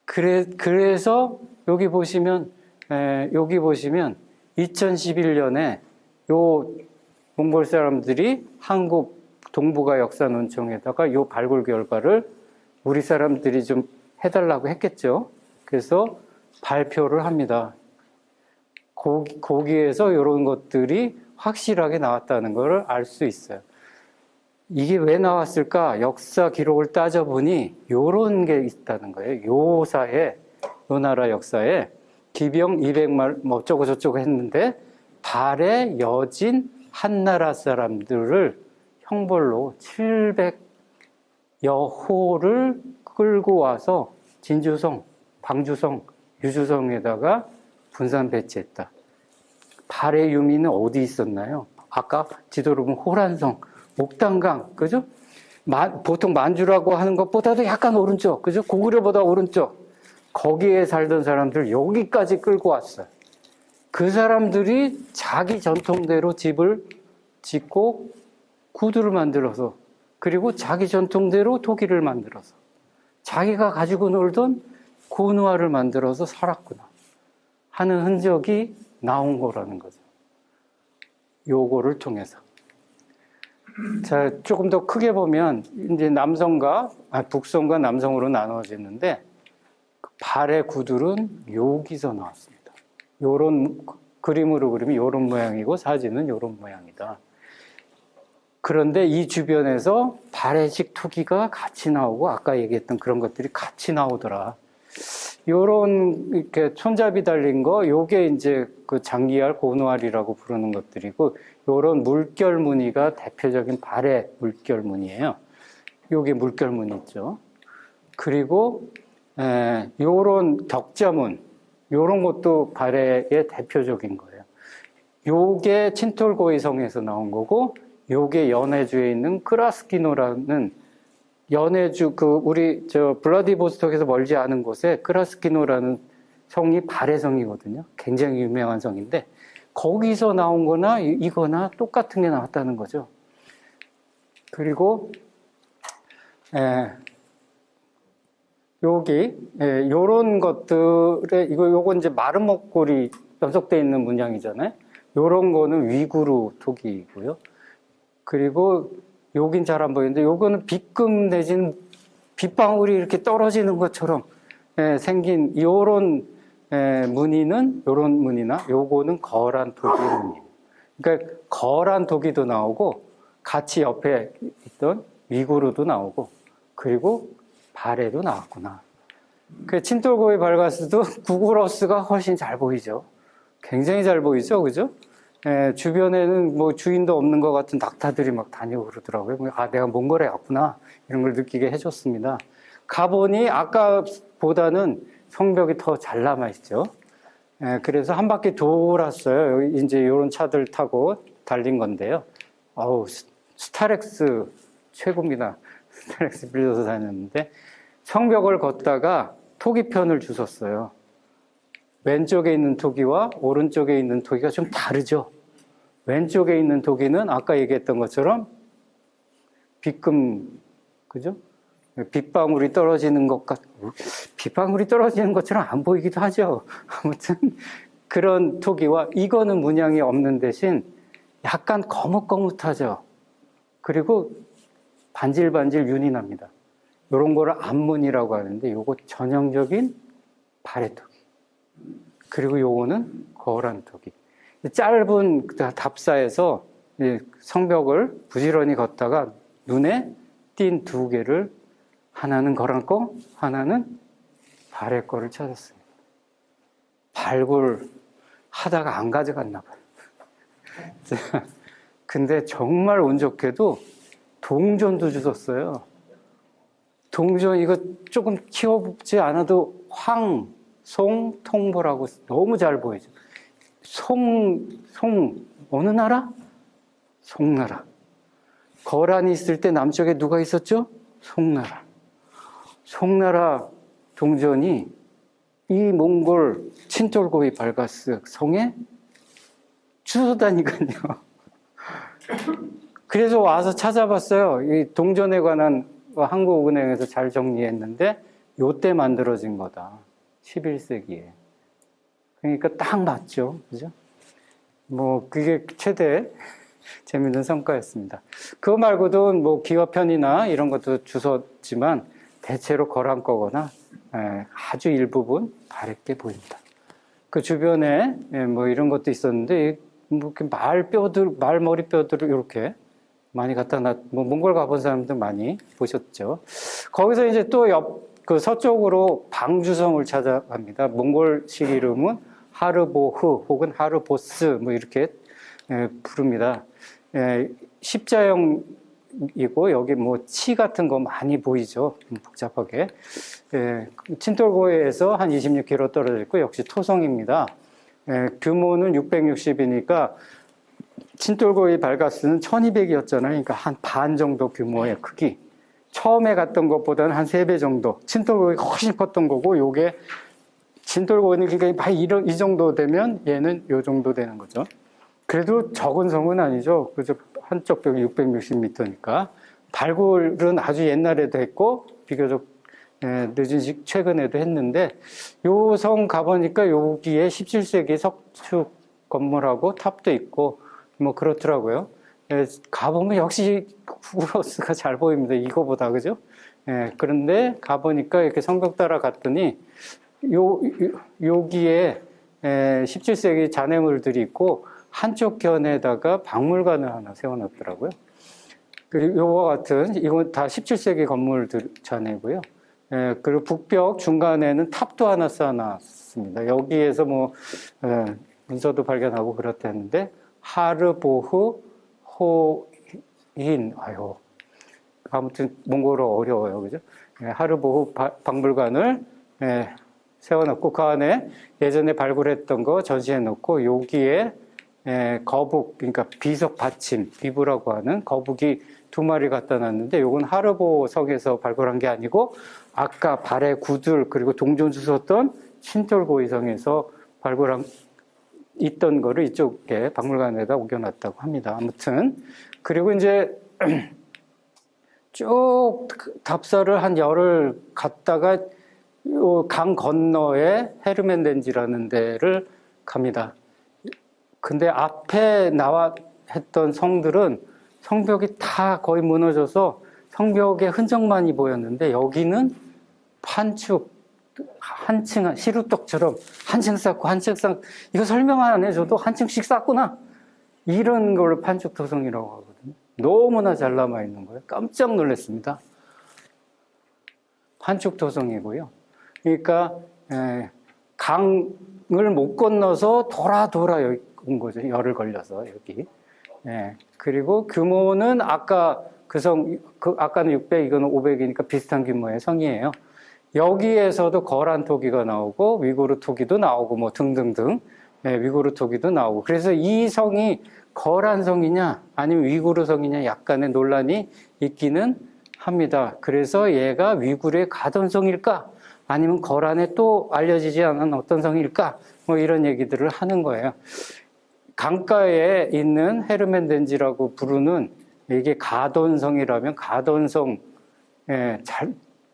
그래서 여기 보시면 2011년에 요 몽골 사람들이 한국 동북아 역사논청에다가 요 발굴 결과를 우리 사람들이 좀 해달라고 했겠죠. 그래서 발표를 합니다. 거기에서 이런 것들이 확실하게 나왔다는 것을 알 수 있어요. 이게 왜 나왔을까? 역사 기록을 따져보니 이런 게 있다는 거예요. 요 나라 역사에 기병 200말 뭐 어쩌고 저쩌고 했는데 발해 여진 한나라 사람들을 형벌로 700여호를 끌고 와서 진주성, 방주성, 유주성에다가 분산 배치했다. 발해 유민은 어디 있었나요? 아까 지도로 보면 호란성, 옥당강, 그죠? 보통 만주라고 하는 것보다도 약간 오른쪽, 그죠? 고구려보다 오른쪽. 거기에 살던 사람들 여기까지 끌고 왔어요. 그 사람들이 자기 전통대로 집을 짓고 구두를 만들어서 그리고 자기 전통대로 토기를 만들어서 자기가 가지고 놀던 고누아를 만들어서 살았구나 하는 흔적이 나온 거라는 거죠. 요거를 통해서. 자, 조금 더 크게 보면 이제 북성과 남성으로 나눠지는데 발의 구들은 여기서 나왔습니다. 요런 그림으로 그리면 요런 모양이고 사진은 요런 모양이다. 그런데 이 주변에서 발해식 토기가 같이 나오고 아까 얘기했던 그런 것들이 같이 나오더라. 요런 이렇게 손잡이 달린 거, 요게 이제 그 장기알, 고노알이라고 부르는 것들이고, 요런 물결 무늬가 대표적인 발해 물결 무늬예요. 요게 물결 무늬 있죠. 그리고 요런 격자문, 요런 것도 발해의 대표적인 거예요. 요게 친톨고이성에서 나온 거고, 요게 연해주에 있는 크라스키노라는 연해주, 우리 블라디보스톡에서 멀지 않은 곳에 크라스키노라는 성이 발해성이거든요. 굉장히 유명한 성인데, 거기서 나온 거나 이거나 똑같은 게 나왔다는 거죠. 그리고, 요런 것들에, 요건 이제 마른 목골이 연속되어 있는 문양이잖아요. 요런 거는 위구르 토기이고요. 그리고 여긴 잘 안 보이는데 요거는 빗금 내지는 빗방울이 이렇게 떨어지는 것처럼 생긴 요런 무늬는 요런 무늬나 요거는 거란 토기의 무늬. 그러니까 거란 토기도 나오고 같이 옆에 있던 위구르도 나오고 그리고 발해도 나왔구나. 그 친톨고이 발가스도 구구러스가 훨씬 잘 보이죠. 굉장히 잘 보이죠, 그죠? 주변에는 뭐 주인도 없는 것 같은 낙타들이 막 다니고 그러더라고요. 아, 내가 몽골에 왔구나. 이런 걸 느끼게 해줬습니다. 가보니 아까보다는 성벽이 더 잘 남아있죠. 그래서 한 바퀴 돌았어요. 이제 이런 차들 타고 달린 건데요. 어우, 스타렉스 최고입니다. 스타렉스 빌려서 다녔는데 성벽을 걷다가 토기편을 주웠어요. 왼쪽에 있는 토기와 오른쪽에 있는 토기가 좀 다르죠. 왼쪽에 있는 토기는 아까 얘기했던 것처럼 빗금, 그죠? 빗방울이 떨어지는 빗방울이 떨어지는 것처럼 안 보이기도 하죠. 아무튼 그런 토기와 이거는 문양이 없는 대신 약간 거뭇거뭇하죠. 그리고 반질반질 윤이 납니다. 이런 거를 암문이라고 하는데 요거 전형적인 발해토기. 그리고 요거는 거란 토기. 짧은 답사에서 성벽을 부지런히 걷다가 눈에 띈 두 개를 하나는 거란 거, 하나는 발해 거를 찾았습니다. 발굴 하다가 안 가져갔나 봐요. 근데 정말 운 좋게도 동전도 주셨어요. 동전 이거 조금 키워보지 않아도 송, 통보라고 너무 잘 보이죠. 어느 나라? 송나라. 거란이 있을 때 남쪽에 누가 있었죠? 송나라. 송나라 동전이 이 몽골 친톨고이 발가스 성에 주워다니거든요. 그래서 와서 찾아봤어요. 이 동전에 관한 한국은행에서 잘 정리했는데 요때 만들어진 거다. 11세기에. 그러니까 딱 맞죠. 그죠? 뭐, 그게 최대 재밌는 성과였습니다. 그거 말고도 뭐 기와편이나 이런 것도 주웠지만 대체로 거란 거거나 아주 일부분 바랬게 보입니다. 그 주변에 뭐 이런 것도 있었는데 뭐 말머리 뼈들을 이렇게 많이 뭐 몽골 가본 사람들 많이 보셨죠. 거기서 이제 또 그 서쪽으로 방주성을 찾아갑니다. 몽골식 이름은 하르보흐 혹은 하르보스 뭐 이렇게 부릅니다. 십자형이고 여기 뭐 치 같은 거 많이 보이죠. 복잡하게. 친톨고에서 한 26km 떨어져 있고 역시 토성입니다. 규모는 660이니까 친톨고이 발가스는 1200이었잖아요. 그러니까 한 반 정도 규모의 크기. 처음에 갔던 것보다는 한 3배 정도. 친톨고이가 훨씬 컸던 거고 요게 친톨고이는 그러니까 이 정도 되면 얘는 요 정도 되는 거죠. 그래도 적은 성은 아니죠. 그죠? 한쪽 벽이 660m니까. 발굴은 아주 옛날에도 했고 비교적 늦은 최근에도 했는데 요 성 가보니까 여기에 17세기 석축 건물하고 탑도 있고 뭐 그렇더라고요. 가보면 역시 구구로스가 잘 보입니다. 이거보다 그죠? 그런데 가보니까 이렇게 성벽 따라 갔더니 여기에 17세기 잔해물들이 있고 한쪽 견에다가 박물관을 하나 세워놨더라고요. 그리고 요와 같은, 이건 다 17세기 건물들 자네고요. 그리고 북벽 중간에는 탑도 하나 쌓아놨습니다. 여기에서 뭐, 문서도 발견하고 그렇다는데, 하르보흐 호인, 아무튼 몽골어 어려워요. 그죠? 하르보흐 박물관을 세워놓고 그 안에 예전에 발굴했던 거 전시해 놓고 여기에 거북, 그러니까 비석 받침, 비부라고 하는 거북이 2마리 갖다 놨는데 요건 하르보 성에서 발굴한 게 아니고 아까 발에 구들 그리고 동전수 썼던 신톨고이성에서 발굴한 있던 거를 이쪽에 박물관에다 옮겨놨다고 합니다. 아무튼 그리고 이제 쭉 답사를 한 열흘 갔다가 요 강 건너에 헤르멘덴지라는 데를 갑니다. 근데 앞에 나와 했던 성들은 성벽이 다 거의 무너져서 성벽의 흔적만이 보였는데 여기는 판축 한 층, 시루떡처럼 한 층 쌓고 한 층 쌓고 이거 설명 안 해줘도 한 층씩 쌓구나 이런 걸 판축토성이라고 하거든요. 너무나 잘 남아있는 거예요. 깜짝 놀랐습니다. 판축토성이고요. 그러니까 강을 못 건너서 돌아 여기 온 거죠. 열을 걸려서 여기. 그리고 규모는 아까 아까는 600, 이거는 500이니까 비슷한 규모의 성이에요. 여기에서도 거란 토기가 나오고 위구르 토기도 나오고 뭐 등등등 위구르 토기도 나오고 그래서 이 성이 거란 성이냐 아니면 위구르 성이냐 약간의 논란이 있기는 합니다. 그래서 얘가 위구르의 가던 성일까 아니면 거란에 또 알려지지 않은 어떤 성일까 뭐 이런 얘기들을 하는 거예요. 강가에 있는 헤르멘덴지라고 부르는 이게 가돈성이라면 가돈성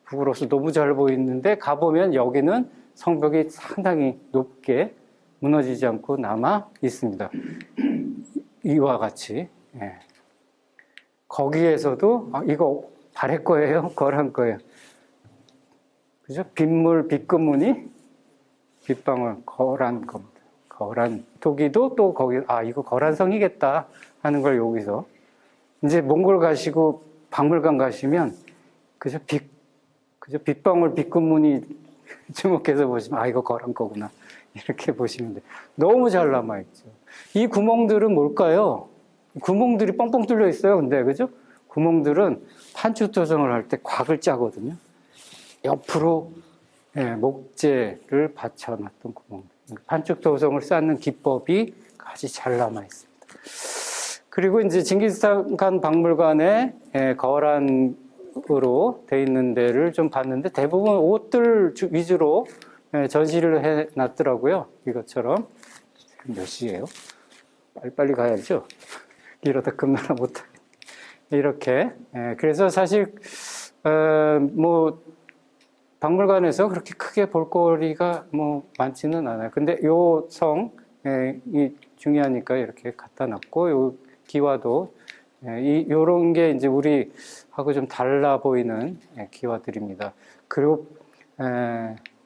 북으로서 너무 잘 보이는데 가보면 여기는 성벽이 상당히 높게 무너지지 않고 남아 있습니다. 이와 같이 거기에서도 이거 발해 거예요? 거란 거예요? 그죠? 빗물, 빗금무늬, 빗방울, 거란 겁니다. 거란 토기도 또 거기 이거 거란성이겠다 하는 걸 여기서 이제 몽골 가시고 박물관 가시면 그죠? 빗방울, 빗금무늬 주목해서 보시면 이거 거란 거구나 이렇게 보시면 돼요. 너무 잘 남아있죠. 이 구멍들은 뭘까요? 구멍들이 뻥뻥 뚫려 있어요. 근데 그죠? 구멍들은 판축토성을 할 때 곽을 짜거든요. 옆으로 목재를 받쳐놨던 구멍. 판축토성을 쌓는 기법이 아주 잘 남아 있습니다. 그리고 이제 징기스칸 박물관에 거란으로 돼 있는 데를 좀 봤는데 대부분 옷들 위주로 전시를 해놨더라고요. 이것처럼. 몇 시예요? 빨리빨리 가야죠. 이러다 금나라 못하겠네. 이렇게. 그래서 사실 뭐 박물관에서 그렇게 크게 볼거리가 뭐 많지는 않아요. 근데 요 성이 중요하니까 이렇게 갖다 놨고 요 기와도 요런 게 이제 우리하고 좀 달라 보이는 기와들입니다. 그리고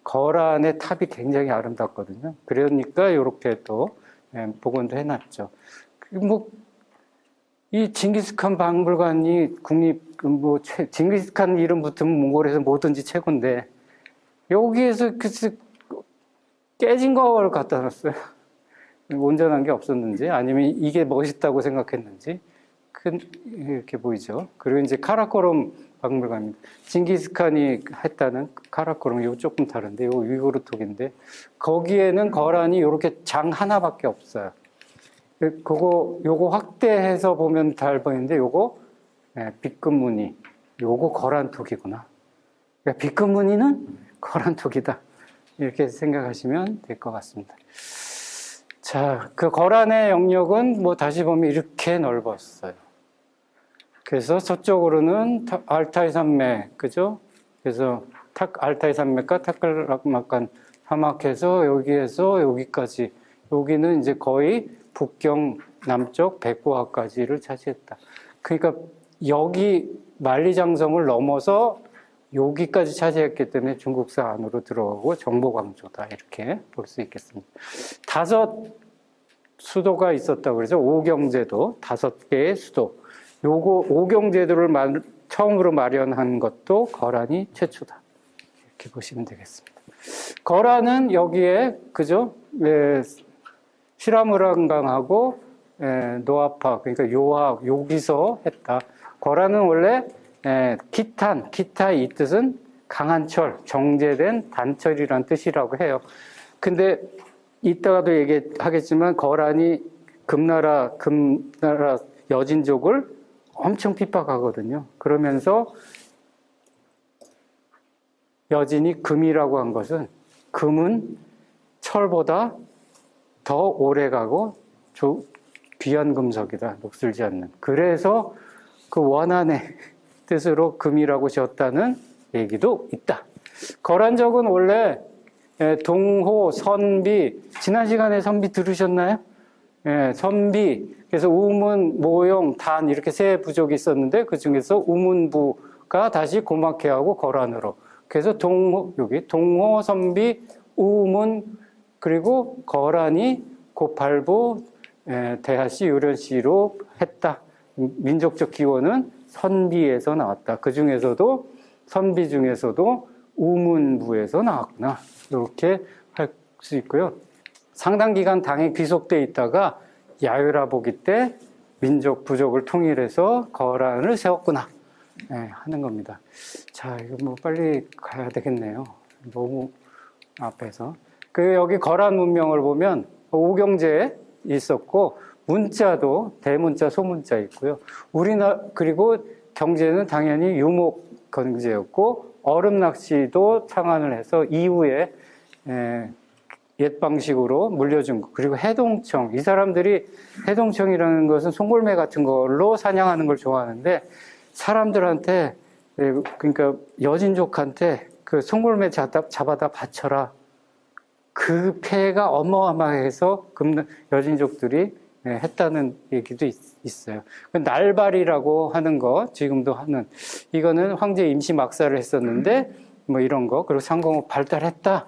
거란의 탑이 굉장히 아름답거든요. 그러니까 이렇게 또 복원도 해놨죠. 뭐 이 징기스칸 박물관이 징기스칸 이름 붙으면 몽골에서 뭐든지 최고인데 여기에서 깨진 걸 갖다 놨어요. 온전한 게 없었는지 아니면 이게 멋있다고 생각했는지 이렇게 보이죠. 그리고 이제 카라코럼 박물관입니다. 징기스칸이 했다는 카라코럼 이거 조금 다른데 이거 위구르 톡인데 거기에는 거란이 이렇게 장 하나밖에 없어요. 요거 확대해서 보면 잘 보이는데 요거 빗금무늬 요거 거란톡이구나. 그러니까 빗금무늬는 거란톡이다. 이렇게 생각하시면 될 것 같습니다. 자, 그 거란의 영역은 뭐 다시 보면 이렇게 넓었어요. 그래서 서쪽으로는 알타이 산맥, 그죠? 그래서 알타이 산맥과 타클라마칸 사막에서 여기에서 여기까지 여기는 이제 거의 북경 남쪽 백고하까지를 차지했다. 그러니까 여기 만리장성을 넘어서 여기까지 차지했기 때문에 중국사 안으로 들어가고 정보광조다 이렇게 볼 수 있겠습니다. 5 수도가 있었다고 그러죠. 오경제도 5개의 수도. 요거 오경제도를 처음으로 마련한 것도 거란이 최초다. 이렇게 보시면 되겠습니다. 거란은 여기에 그죠? 시라무란강하고 노아파 그러니까 요학 여기서 했다. 거란은 원래 기타 이 뜻은 강한 철, 정제된 단철이란 뜻이라고 해요. 근데 이따가도 얘기하겠지만 거란이 금나라 여진족을 엄청 핍박하거든요. 그러면서 여진이 금이라고 한 것은 금은 철보다 더 오래 가고 귀한 금속이다. 녹슬지 않는. 그래서 그 원한의 뜻으로 금이라고 지었다는 얘기도 있다. 거란족은 원래 동호, 선비, 지난 시간에 선비 들으셨나요? 선비, 그래서 우문, 모용, 단 이렇게 세 부족이 있었는데 그 중에서 우문부가 다시 고막해하고 거란으로. 그래서 동호, 선비, 우문 그리고 거란이 고팔부, 대하씨, 유련씨로 했다. 민족적 기원은 선비에서 나왔다. 그 중에서도 선비 중에서도 우문부에서 나왔구나. 이렇게 할 수 있고요. 상당 기간 당에 귀속돼 있다가 야유라보기 때 민족 부족을 통일해서 거란을 세웠구나 하는 겁니다. 자, 이거 뭐 빨리 가야 되겠네요. 너무 앞에서. 여기 거란 문명을 보면 오경제에 있었고 문자도 대문자, 소문자 있고요. 그리고 경제는 당연히 유목 경제였고 얼음 낚시도 창안을 해서 이후에 옛 방식으로 물려준 거. 그리고 해동청. 이 사람들이 해동청이라는 것은 송골매 같은 걸로 사냥하는 걸 좋아하는데 사람들한테 그러니까 여진족한테 그 송골매 잡아다 바쳐라. 그 폐해가 어마어마해서 여진족들이 했다는 얘기도 있어요. 날발이라고 하는 거 지금도 하는 이거는 황제 임시 막사를 했었는데 뭐 이런 거 그리고 상공업 발달했다.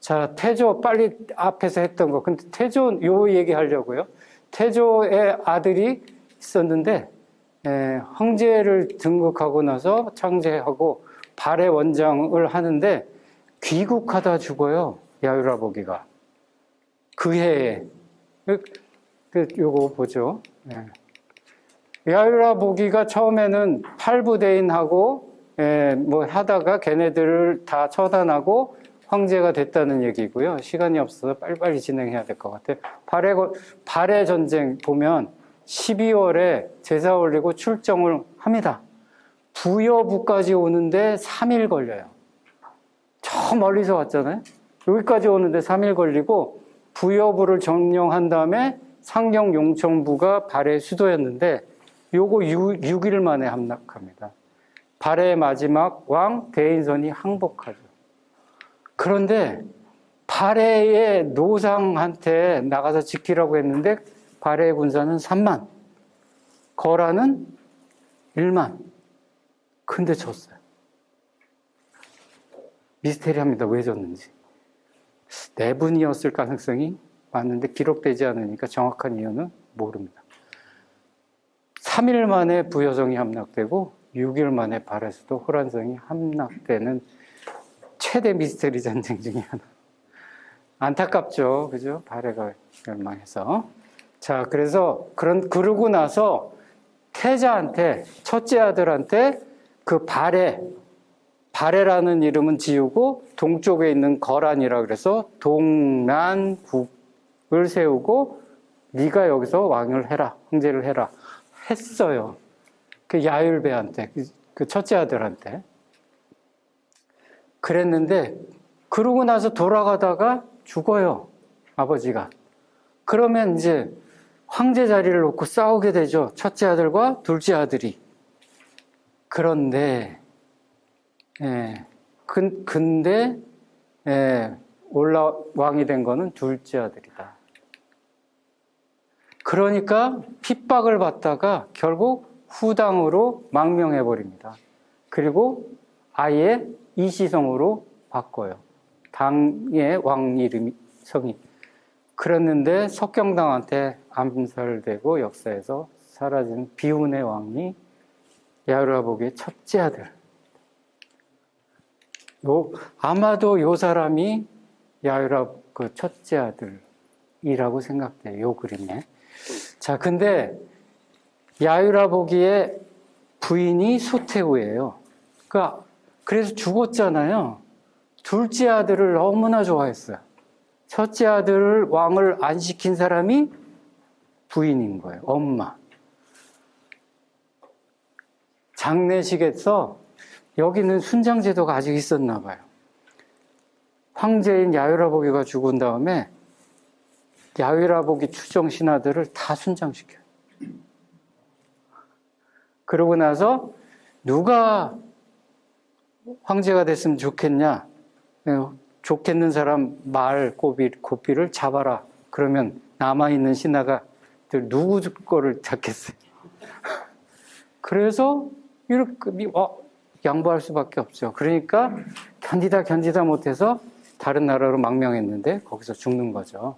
자, 태조 빨리 앞에서 했던 거. 근데 태조 요 얘기하려고요. 태조의 아들이 있었는데 황제를 등극하고 나서 창제하고 발해 원장을 하는데 귀국하다 죽어요. 야유라보기가 그 해에 요거 보죠. 야유라보기가 처음에는 팔부대인하고 뭐 하다가 걔네들을 다 처단하고 황제가 됐다는 얘기고요. 시간이 없어서 빨리빨리 진행해야 될 것 같아요. 발해 전쟁 보면 12월에 제사 올리고 출정을 합니다. 부여부까지 오는데 3일 걸려요. 저 멀리서 왔잖아요. 여기까지 오는데 3일 걸리고 부여부를 점령한 다음에 상경 용청부가 발해의 수도였는데 요거 6일 만에 함락합니다. 발해의 마지막 왕 대인선이 항복하죠. 그런데 발해의 노상한테 나가서 지키라고 했는데 발해의 군사는 3만, 거란은 1만. 근데 졌어요. 미스테리합니다. 왜 졌는지. 내분이었을 가능성이 많은데 기록되지 않으니까 정확한 이유는 모릅니다. 3일 만에 부여성이 함락되고 6일 만에 발해수도 호란성이 함락되는 최대 미스테리 전쟁 중에 하나. 안타깝죠. 그죠? 발해가 멸망해서. 자, 그래서 그러고 나서 태자한테, 첫째 아들한테 그 발해라는 이름은 지우고 동쪽에 있는 거란이라 그래서 동란국을 세우고 네가 여기서 왕을 해라, 황제를 해라 했어요. 그 야율배한테, 그 첫째 아들한테. 그랬는데 그러고 나서 돌아가다가 죽어요. 아버지가. 그러면 이제 황제 자리를 놓고 싸우게 되죠. 첫째 아들과 둘째 아들이. 그런데 근데 왕이 된 거는 둘째 아들이다. 그러니까 핍박을 받다가 결국 후당으로 망명해버립니다. 그리고 아예 이시성으로 바꿔요. 당의 왕 이름이 성이. 그랬는데 석경당한테 암살되고 역사에서 사라진 비운의 왕이 야유라복의 첫째 아들. 아마도 요 사람이 야유라복 그 첫째 아들이라고 생각돼요. 요 그림에. 자, 근데 야유라복이의 부인이 소태우예요. 그러니까 그래서 죽었잖아요. 둘째 아들을 너무나 좋아했어요. 첫째 아들을 왕을 안 시킨 사람이 부인인 거예요. 엄마. 장례식에서 여기는 순장제도가 아직 있었나 봐요. 황제인 야유라복이가 죽은 다음에 야유라복이 추정 신하들을 다 순장시켜요. 그러고 나서 누가 황제가 됐으면 좋겠냐? 좋겠는 사람 말 고비를 잡아라. 그러면 남아있는 신하가 누구 거를 잡겠어요? 그래서 이렇게 양보할 수밖에 없죠. 그러니까 견디다 못해서 다른 나라로 망명했는데 거기서 죽는 거죠.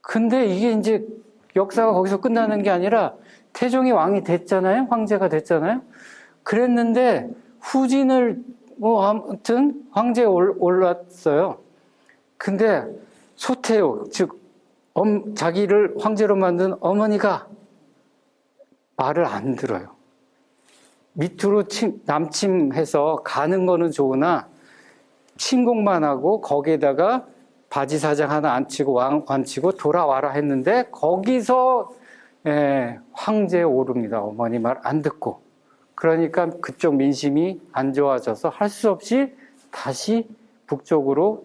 근데 이게 이제 역사가 거기서 끝나는 게 아니라 태종이 왕이 됐잖아요. 황제가 됐잖아요. 그랬는데 후진을 아무튼 황제에 올랐어요. 근데 소태우, 즉 자기를 황제로 만든 어머니가 말을 안 들어요. 밑으로 남침해서 가는 거는 좋으나 침공만 하고 거기에다가 바지 사장 하나 앉히고 앉히고 돌아와라 했는데 거기서 황제에 오릅니다. 어머니 말 안 듣고. 그러니까 그쪽 민심이 안 좋아져서 할 수 없이 다시 북쪽으로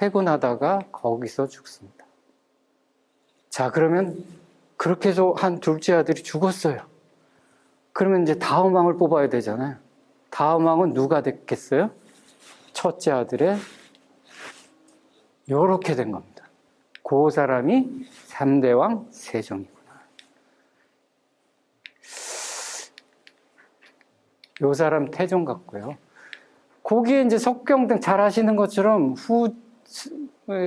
회군하다가 거기서 죽습니다. 자, 그러면 그렇게 해서 한 둘째 아들이 죽었어요. 그러면 이제 다음 왕을 뽑아야 되잖아요. 다음 왕은 누가 됐겠어요? 첫째 아들의 요렇게 된 겁니다. 그 사람이 3대 왕 세종이구나. 요 사람 태종 같고요. 거기에 이제 석경등 잘 아시는 것처럼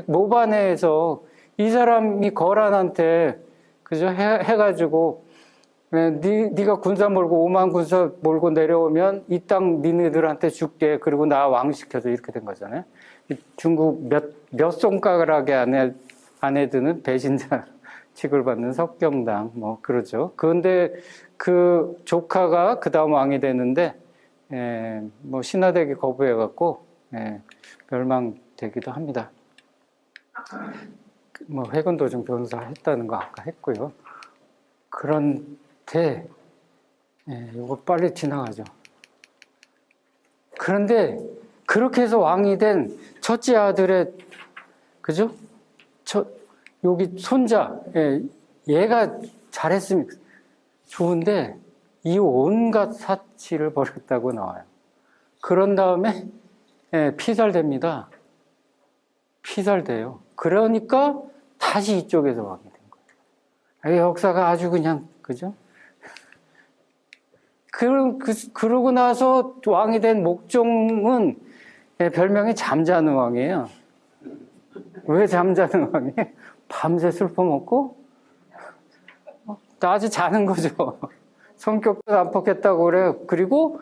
모반에서 이 사람이 거란한테 그죠? 해가지고 네가 군사 몰고 5만 군사 몰고 내려오면 이 땅 니네들한테 줄게. 그리고 나 왕 시켜줘. 이렇게 된 거잖아요. 중국 몇 손가락에 안에 드는 배신자 취급을 받는 석경당 뭐 그러죠. 그런데 그 조카가 그 다음 왕이 되는데 뭐 신하되기 거부해갖고 멸망되기도 합니다. 뭐 회군도중 변호사 했다는 거 아까 했고요. 그런데 이거 빨리 지나가죠. 그런데 그렇게 해서 왕이 된 첫째 아들의 그죠? 여기 손자 얘가 잘했으면 좋은데 이 온갖 사치를 벌였다고 나와요. 그런 다음에 피살됩니다. 피살돼요. 그러니까 다시 이쪽에서 왕이 된 거예요. 역사가 아주 그냥 그죠? 그러고 나서 왕이 된 목종은 별명이 잠자는 왕이에요. 왜 잠자는 왕이에요? 밤새 술 퍼먹고 낮에 자는 거죠. 성격도 난폭했다고 그래요. 그리고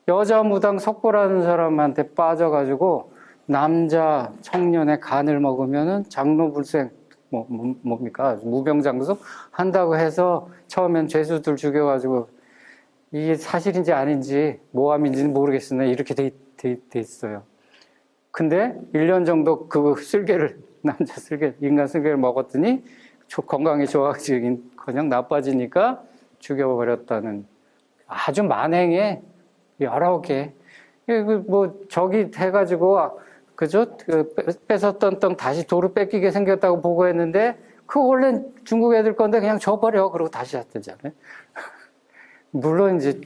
여자 무당 석보라는 사람한테 빠져가지고 남자 청년의 간을 먹으면은 장로불생 뭡니까? 무병장수 한다고 해서 처음엔 죄수들 죽여가지고 이게 사실인지 아닌지 모함인지는 모르겠으나 이렇게 돼 있어요. 근데 1년 정도 그 남자 쓸개, 인간 쓸개를 먹었더니 건강이 좋아지긴커녕 나빠지니까 죽여버렸다는 아주 만행의 여러 개. 뭐 저기 해가지고 그죠? 뺏었던 땅 다시 도로 뺏기게 생겼다고 보고했는데 그거 원래 중국 애들 건데 그냥 줘버려. 그러고 다시 했대잖아요. 물론 이제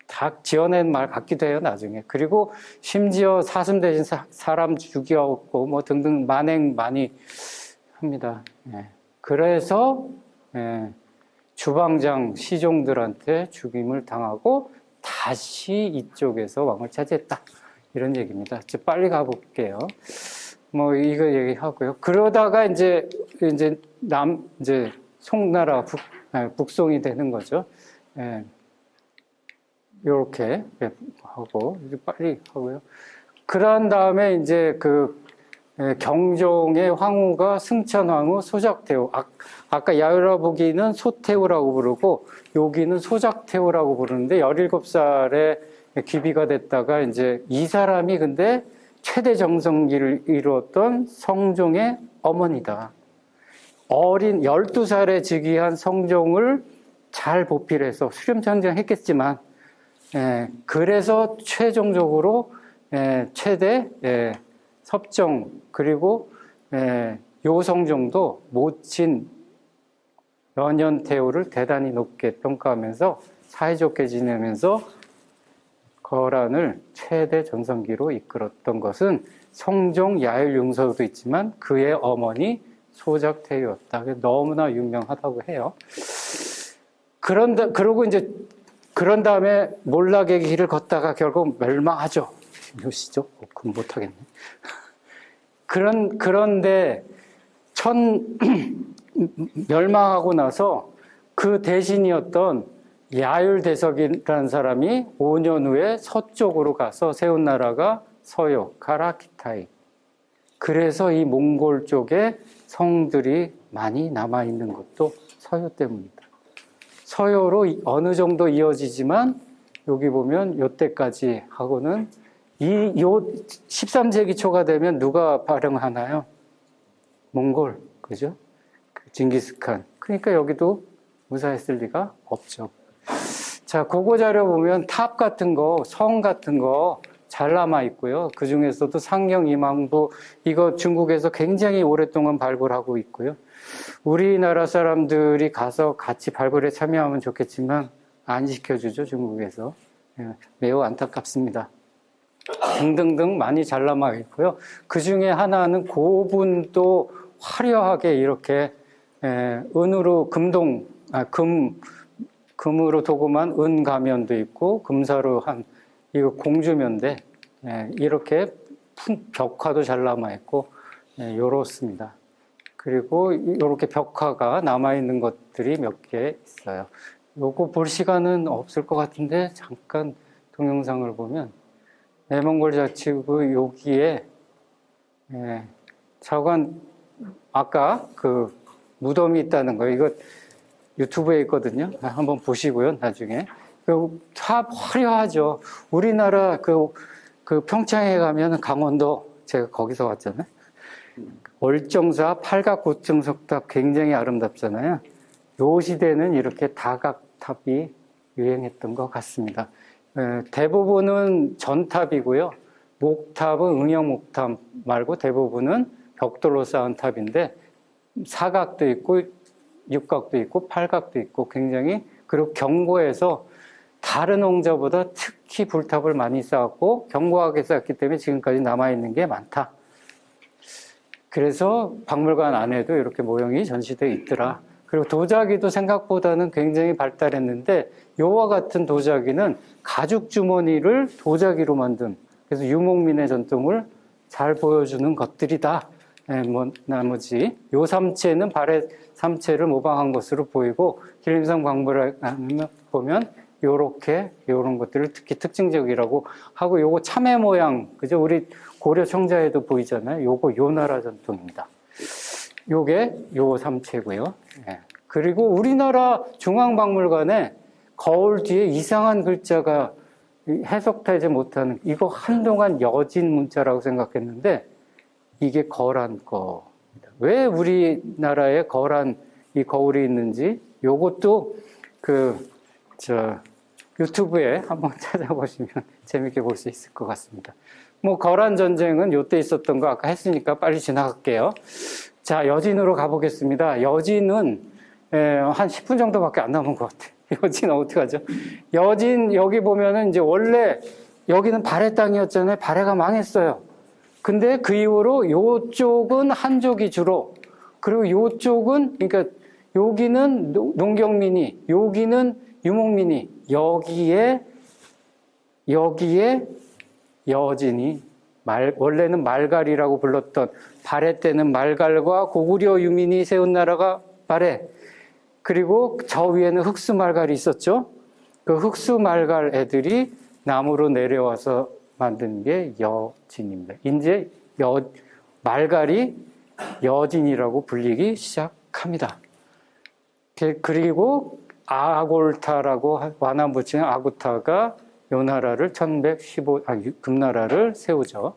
다 지어낸 말 같기도 해요, 나중에. 그리고 심지어 사슴 대신 사람 죽였고 뭐 등등 만행 많이 합니다. 그래서 주방장 시종들한테 죽임을 당하고 다시 이쪽에서 왕을 차지했다. 이런 얘기입니다. 이제 빨리 가볼게요. 뭐 이거 얘기하고요. 그러다가 이제 송나라 북송이 되는 거죠. 예. 요렇게 하고 이제 빨리 하고요. 그런 다음에 이제 경종의 황후가 승천황후, 소작태후. 아까 야유라부기는 소태후라고 부르고 여기는 소작태후라고 부르는데 17살에 귀비가 됐다가 이제 이 사람이 근데 최대 정성기를 이루었던 성종의 어머니다. 어린 12살에 즉위한 성종을 잘 보필해서 수렴청정 했겠지만 그래서 최종적으로 최대 섭정 그리고 요성종도 모친 연연태후를 대단히 높게 평가하면서 사이좋게 지내면서 거란을 최대 전성기로 이끌었던 것은 성종 야율융서도 있지만 그의 어머니 소작태후였다. 너무나 유명하다고 해요. 그러고 이제 그런 다음에 몰락의 길을 걷다가 결국 멸망하죠. 몇 시죠? 그건 못하겠네. 그런데 멸망하고 나서 그 대신이었던 야율대석이라는 사람이 5년 후에 서쪽으로 가서 세운 나라가 서요, 카라키타이. 그래서 이 몽골 쪽에 성들이 많이 남아있는 것도 서요 때문이다. 서요로 어느 정도 이어지지만 여기 보면 요때까지 하고는 요 13세기 초가 되면 누가 발흥하나요? 몽골, 그죠? 징기스칸. 그러니까 여기도 무사했을 리가 없죠. 자, 그거 자료 보면 탑 같은 거, 성 같은 거 잘 남아 있고요. 그 중에서도 상경 이망부, 이거 중국에서 굉장히 오랫동안 발굴하고 있고요. 우리나라 사람들이 가서 같이 발굴에 참여하면 좋겠지만 안 시켜주죠, 중국에서. 매우 안타깝습니다. 등등등 많이 잘 남아 있고요. 그 중에 하나는 고분도 화려하게 이렇게 은으로 금으로 도금한 은 가면도 있고 금사로 한 이거 공주면대 이렇게 벽화도 잘 남아 있고 요렇습니다. 그리고 이렇게 벽화가 남아 있는 것들이 몇 개 있어요. 요거 볼 시간은 없을 것 같은데 잠깐 동영상을 보면 내몽골 자치구 여기에 자관 아까 그 무덤이 있다는 거 이거 유튜브에 있거든요. 한번 보시고요. 나중에 다 화려하죠. 우리나라 그 평창에 가면 강원도 제가 거기서 왔잖아요. 월정사 팔각고층석탑 굉장히 아름답잖아요. 요 시대는 이렇게 다각탑이 유행했던 것 같습니다. 대부분은 전탑이고요. 목탑은 응형목탑 말고 대부분은 벽돌로 쌓은 탑인데 사각도 있고 육각도 있고 팔각도 있고 굉장히 그리고 경고에서 다른 왕자보다 특히 불탑을 많이 쌓았고 견고하게 쌓았기 때문에 지금까지 남아있는 게 많다. 그래서 박물관 안에도 이렇게 모형이 전시되어 있더라. 그리고 도자기도 생각보다는 굉장히 발달했는데 요와 같은 도자기는 가죽 주머니를 도자기로 만든 그래서 유목민의 전통을 잘 보여주는 것들이다. 나머지 요 삼체는 발해 삼체를 모방한 것으로 보이고 길림성 박물관을 보면 요런 것들을 특히 특징적이라고 하고 요거 참외 모양 그죠? 우리 고려 청자에도 보이잖아요. 요거 요 나라 전통입니다. 요게 요 삼체고요. 그리고 우리나라 중앙박물관에 거울 뒤에 이상한 글자가 해석되지 못하는 이거 한동안 여진 문자라고 생각했는데 이게 거란 거입니다. 왜 우리나라에 거란 이 거울이 있는지 요것도 유튜브에 한번 찾아보시면 재밌게 볼 수 있을 것 같습니다. 뭐 거란 전쟁은 요때 있었던 거 아까 했으니까 빨리 지나갈게요. 자, 여진으로 가보겠습니다. 여진은 한 10분 정도밖에 안 남은 것 같아요. 여진 어떻게 하죠? 여진 여기 보면은 이제 원래 여기는 발해 땅이었잖아요. 발해가 망했어요. 근데 그 이후로 요쪽은 한족이 주로 그리고 요쪽은 그러니까 여기는 농경민이 여기는 유목민이 여기에 여진이 원래는 말갈이라고 불렀던 발해 때는 말갈과 고구려 유민이 세운 나라가 발해 그리고 저 위에는 흑수말갈이 있었죠. 그 흑수말갈 애들이 남으로 내려와서 만든 게 여진입니다. 이제 말갈이 여진이라고 불리기 시작합니다. 그리고 아골타라고 완화 붙이는 아구타가 요 나라를 금나라를 세우죠.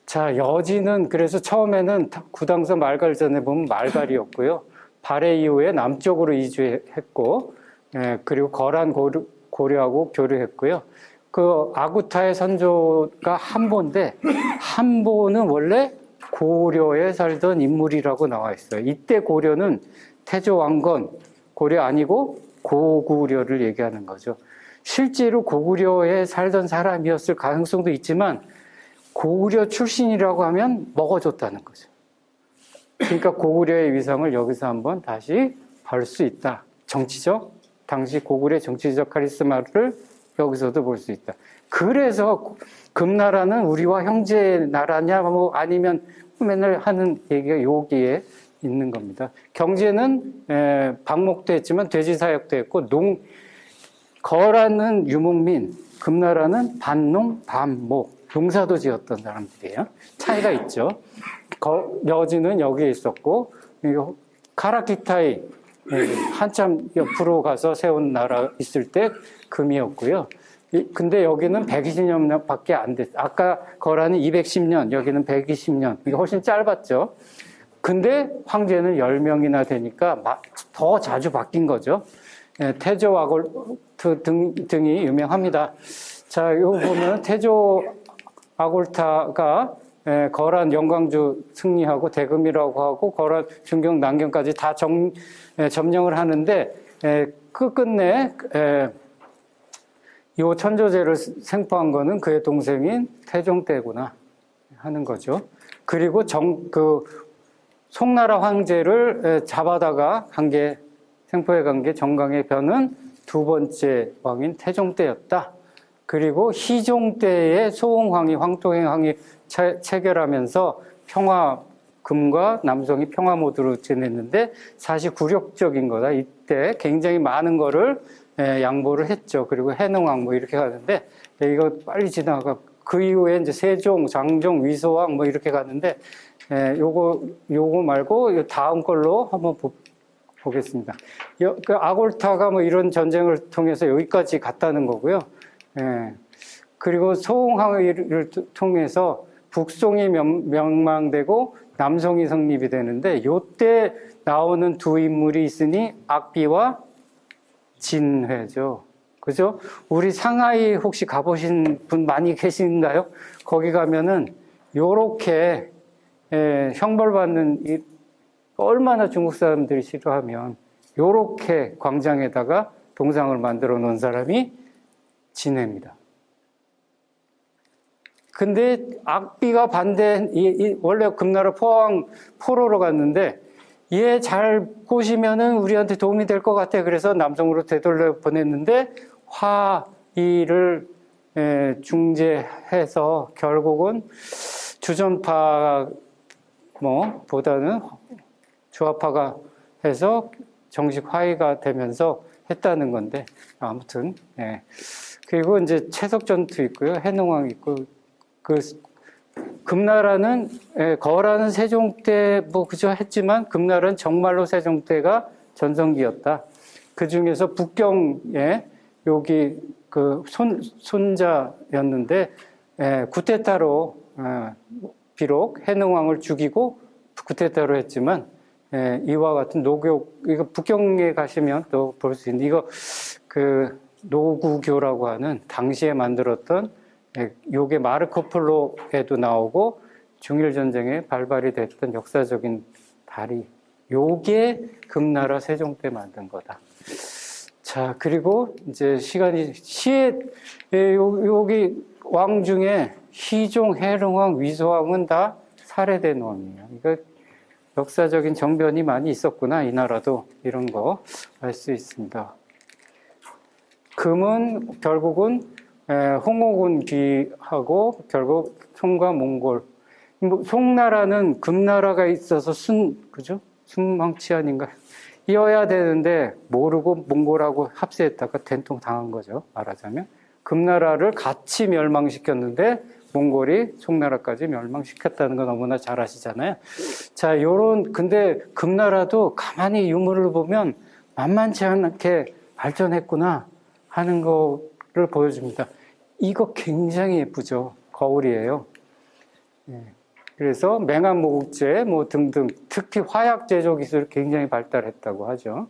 자, 여진은 그래서 처음에는 구당서 말갈전에 보면 말갈이었고요. 발해 이후에 남쪽으로 이주했고, 그리고 거란 고려하고 교류했고요. 그 아구타의 선조가 한보인데, 한보는 원래 고려에 살던 인물이라고 나와 있어요. 이때 고려는 태조 왕건 고려 아니고 고구려를 얘기하는 거죠. 실제로 고구려에 살던 사람이었을 가능성도 있지만 고구려 출신이라고 하면 먹어줬다는 거죠. 그러니까 고구려의 위상을 여기서 한번 다시 볼 수 있다. 정치적, 당시 고구려의 정치적 카리스마를 여기서도 볼 수 있다. 그래서 금나라는 우리와 형제 나라냐, 뭐 아니면 맨날 하는 얘기가 여기에 있는 겁니다. 경제는 방목도 했지만 돼지 사역도 했고, 거라는 유목민, 금나라는 반농, 반목, 농사도 지었던 사람들이에요. 차이가 있죠. 여진은 여기에 있었고, 카라키타이 한참 옆으로 가서 세운 나라 있을 때 금이었고요. 근데 여기는 120년밖에 안 됐어요. 아까 거라는 210년, 여기는 120년. 이게 훨씬 짧았죠. 근데 황제는 10명이나 되니까 더 자주 바뀐 거죠. 태조 아골트 등이 유명합니다. 자, 이거 보면 태조 아골타가 거란 영광주 승리하고 대금이라고 하고 거란 중경 남경까지 다 점령을 하는데 끝끝내 이 천조제를 생포한 거는 그의 동생인 태종 때구나 하는 거죠. 그리고 송나라 황제를 잡아다가 생포해 간 게 정강의 변은 두 번째 왕인 태종 때였다. 그리고 희종 때에 소홍왕이 황토행왕이 체결하면서 금과 남성이 평화 모드로 지냈는데 사실 굴욕적인 거다. 이때 굉장히 많은 거를 양보를 했죠. 그리고 해능왕 뭐 이렇게 가는데 이거 빨리 지나가. 그 이후에 이제 세종, 장종, 위소왕 뭐 이렇게 갔는데 요거 말고 다음 걸로 한번 보겠습니다. 그 아골타가 뭐 이런 전쟁을 통해서 여기까지 갔다는 거고요. 그리고 소홍왕을 통해서 북송이 명망되고 남송이 성립이 되는데 요때 나오는 두 인물이 있으니 악비와 진회죠. 그죠? 우리 상하이 혹시 가보신 분 많이 계신가요? 거기 가면은 요렇게 형벌받는 얼마나 중국 사람들이 싫어하면 요렇게 광장에다가 동상을 만들어 놓은 사람이 진해입니다. 근데 악비가 원래 금나라 포로로 갔는데 얘 잘 꼬시면은 우리한테 도움이 될 것 같아. 그래서 남성으로 되돌려 보냈는데 화이를 중재해서 결국은 주전파 보다는 주화파가 해서 정식 화의가 되면서 했다는 건데 아무튼 그리고 이제 채석전투 있고요, 해능왕 있고 금나라는 거라는 세종 때 그저 했지만 금나라는 정말로 세종 때가 전성기였다. 그 중에서 북경에 여기 그 손자였는데 구테타로 비록 해능왕을 죽이고 구테타로 했지만 이와 같은 노교 이거 북경에 가시면 또 볼 수 있는 이거 그 노구교라고 하는 당시에 만들었던 요게 마르코 폴로에도 나오고 중일 전쟁에 발발이 됐던 역사적인 다리 요게 금나라 세종 때 만든 거다. 자, 그리고 이제 여기 왕 중에 희종, 해릉왕, 위소왕은 다 살해된 왕이에요. 이거 역사적인 정변이 많이 있었구나, 이 나라도. 이런 거 알 수 있습니다. 금은 결국은 홍옥은 귀하고 결국 송과 몽골. 송나라는 금나라가 있어서 그죠? 순망치 아닌가요? 이어야 되는데 모르고 몽골하고 합세했다가 된통 당한 거죠. 말하자면 금나라를 같이 멸망시켰는데 몽골이 송나라까지 멸망시켰다는 거 너무나 잘 아시잖아요. 자, 근데 금나라도 가만히 유물을 보면 만만치 않게 발전했구나 하는 거를 보여줍니다. 이거 굉장히 예쁘죠. 거울이에요. 그래서 맹한 모국제 뭐 등등, 특히 화약 제조 기술이 굉장히 발달했다고 하죠.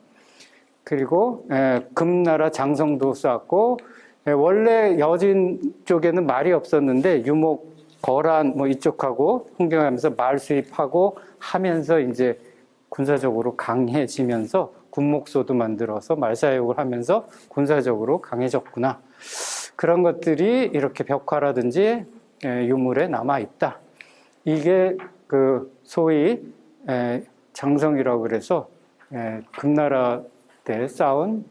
그리고 금나라 장성도 쌓았고, 원래 여진 쪽에는 말이 없었는데 유목, 거란 뭐 이쪽하고 흥경하면서 말 수입하고 하면서 이제 군사적으로 강해지면서 군목소도 만들어서 말사육을 하면서 군사적으로 강해졌구나. 그런 것들이 이렇게 벽화라든지 유물에 남아 있다. 이게 그 소위 장성이라고 그래서 금나라 때 쌓은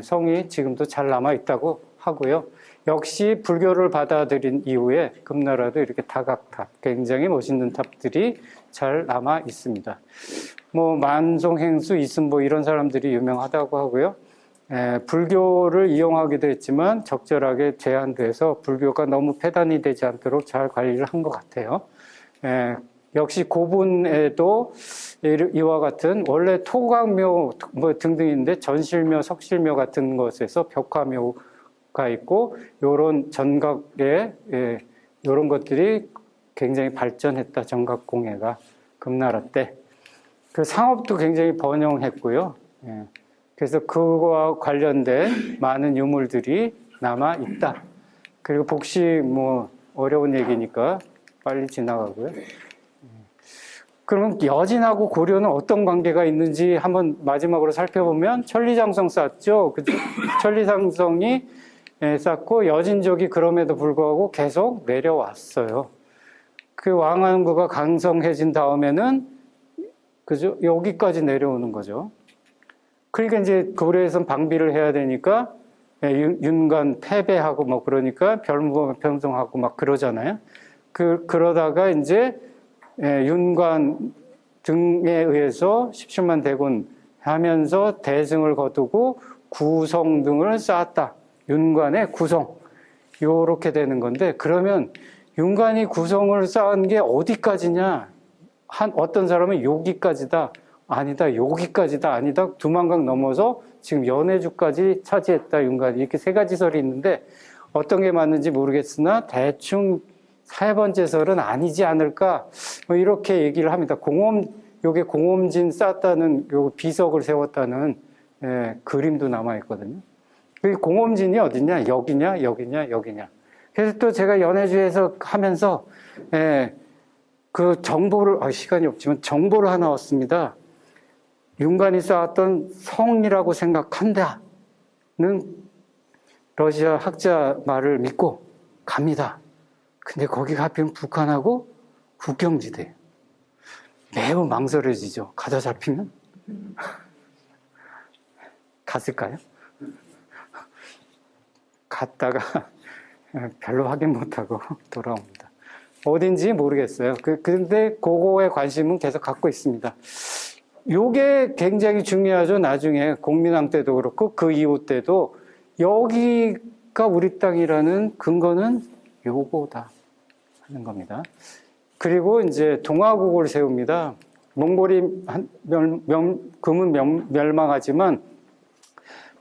성이 지금도 잘 남아 있다고 하고요. 역시 불교를 받아들인 이후에 금나라도 이렇게 다각탑, 굉장히 멋있는 탑들이 잘 남아 있습니다. 뭐 만송행수, 이순보 이런 사람들이 유명하다고 하고요. 불교를 이용하기도 했지만 적절하게 제한돼서 불교가 너무 폐단이 되지 않도록 잘 관리를 한 것 같아요. 역시 고분에도 이와 같은 원래 토각묘 뭐 등등인데 전실묘, 석실묘 같은 것에서 벽화묘가 있고 요런 전각에 요런 것들이 굉장히 발전했다. 정각공예가 금나라 때. 그 상업도 굉장히 번영했고요. 그래서 그거와 관련된 많은 유물들이 남아 있다. 그리고 복시 뭐 어려운 얘기니까 빨리 지나가고요. 그러면 여진하고 고려는 어떤 관계가 있는지 한번 마지막으로 살펴보면 천리장성 쌓았죠. 그죠? 천리장성이 쌓고 여진족이 그럼에도 불구하고 계속 내려왔어요. 그 왕안구가 강성해진 다음에는 그죠? 여기까지 내려오는 거죠. 그러니까 이제 고려에서는 방비를 해야 되니까 윤관 패배하고 뭐 그러니까 변성하고 막 그러잖아요. 그러다가 이제 윤관 등에 의해서 17만 대군 하면서 대승을 거두고 구성 등을 쌓았다. 윤관의 구성. 요렇게 되는 건데, 그러면 윤관이 구성을 쌓은 게 어디까지냐? 어떤 사람은 여기까지다. 아니다. 여기까지다. 아니다. 두만강 넘어서 지금 연해주까지 차지했다. 윤관이. 이렇게 세 가지 설이 있는데 어떤 게 맞는지 모르겠으나 대충 세 번째 설은 아니지 않을까, 뭐 이렇게 얘기를 합니다. 요게 공홈진 쌓았다는, 요 비석을 세웠다는 그림도 남아있거든요. 그 공홈진이 어디냐? 여기냐? 여기냐? 여기냐? 그래서 또 제가 연해주에서 하면서 그 정보를, 시간이 없지만 정보를 하나 얻습니다. 윤관이 쌓았던 성이라고 생각한다는 러시아 학자 말을 믿고 갑니다. 근데 거기가 하필 북한하고 국경지대예요. 매우 망설여지죠. 가다 잡히면? 갔을까요? 갔다가 별로 확인 못하고 돌아옵니다. 어딘지 모르겠어요. 근데 그거에 관심은 계속 갖고 있습니다. 요게 굉장히 중요하죠. 나중에 공민왕 때도 그렇고 그 이후 때도 여기가 우리 땅이라는 근거는 요거다 하는 겁니다. 그리고 이제 동아국을 세웁니다. 몽골이 금은 멸망하지만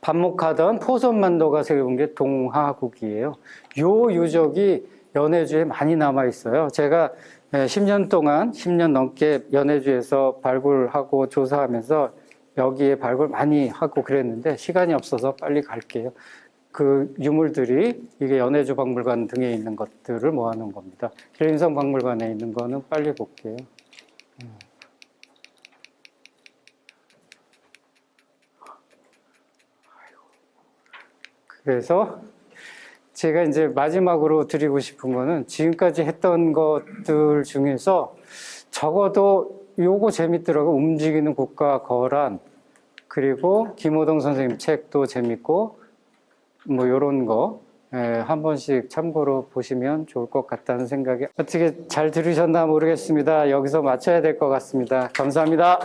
반목하던 포선만도가 세운 게 동하국이에요. 요 유적이 연해주에 많이 남아 있어요. 제가 10년 동안 10년 넘게 연해주에서 발굴하고 조사하면서 여기에 발굴 많이 하고 그랬는데 시간이 없어서 빨리 갈게요. 그 유물들이 이게 연해주 박물관 등에 있는 것들을 모아놓은 겁니다. 길림성 박물관에 있는 거는 빨리 볼게요. 그래서 제가 이제 마지막으로 드리고 싶은 거는 지금까지 했던 것들 중에서 적어도 요거 재밌더라고요. 움직이는 국가 거란, 그리고 김호동 선생님 책도 재밌고 뭐 요런 거 한 번씩 참고로 보시면 좋을 것 같다는 생각이, 어떻게 잘 들으셨나 모르겠습니다. 여기서 마쳐야 될 것 같습니다. 감사합니다.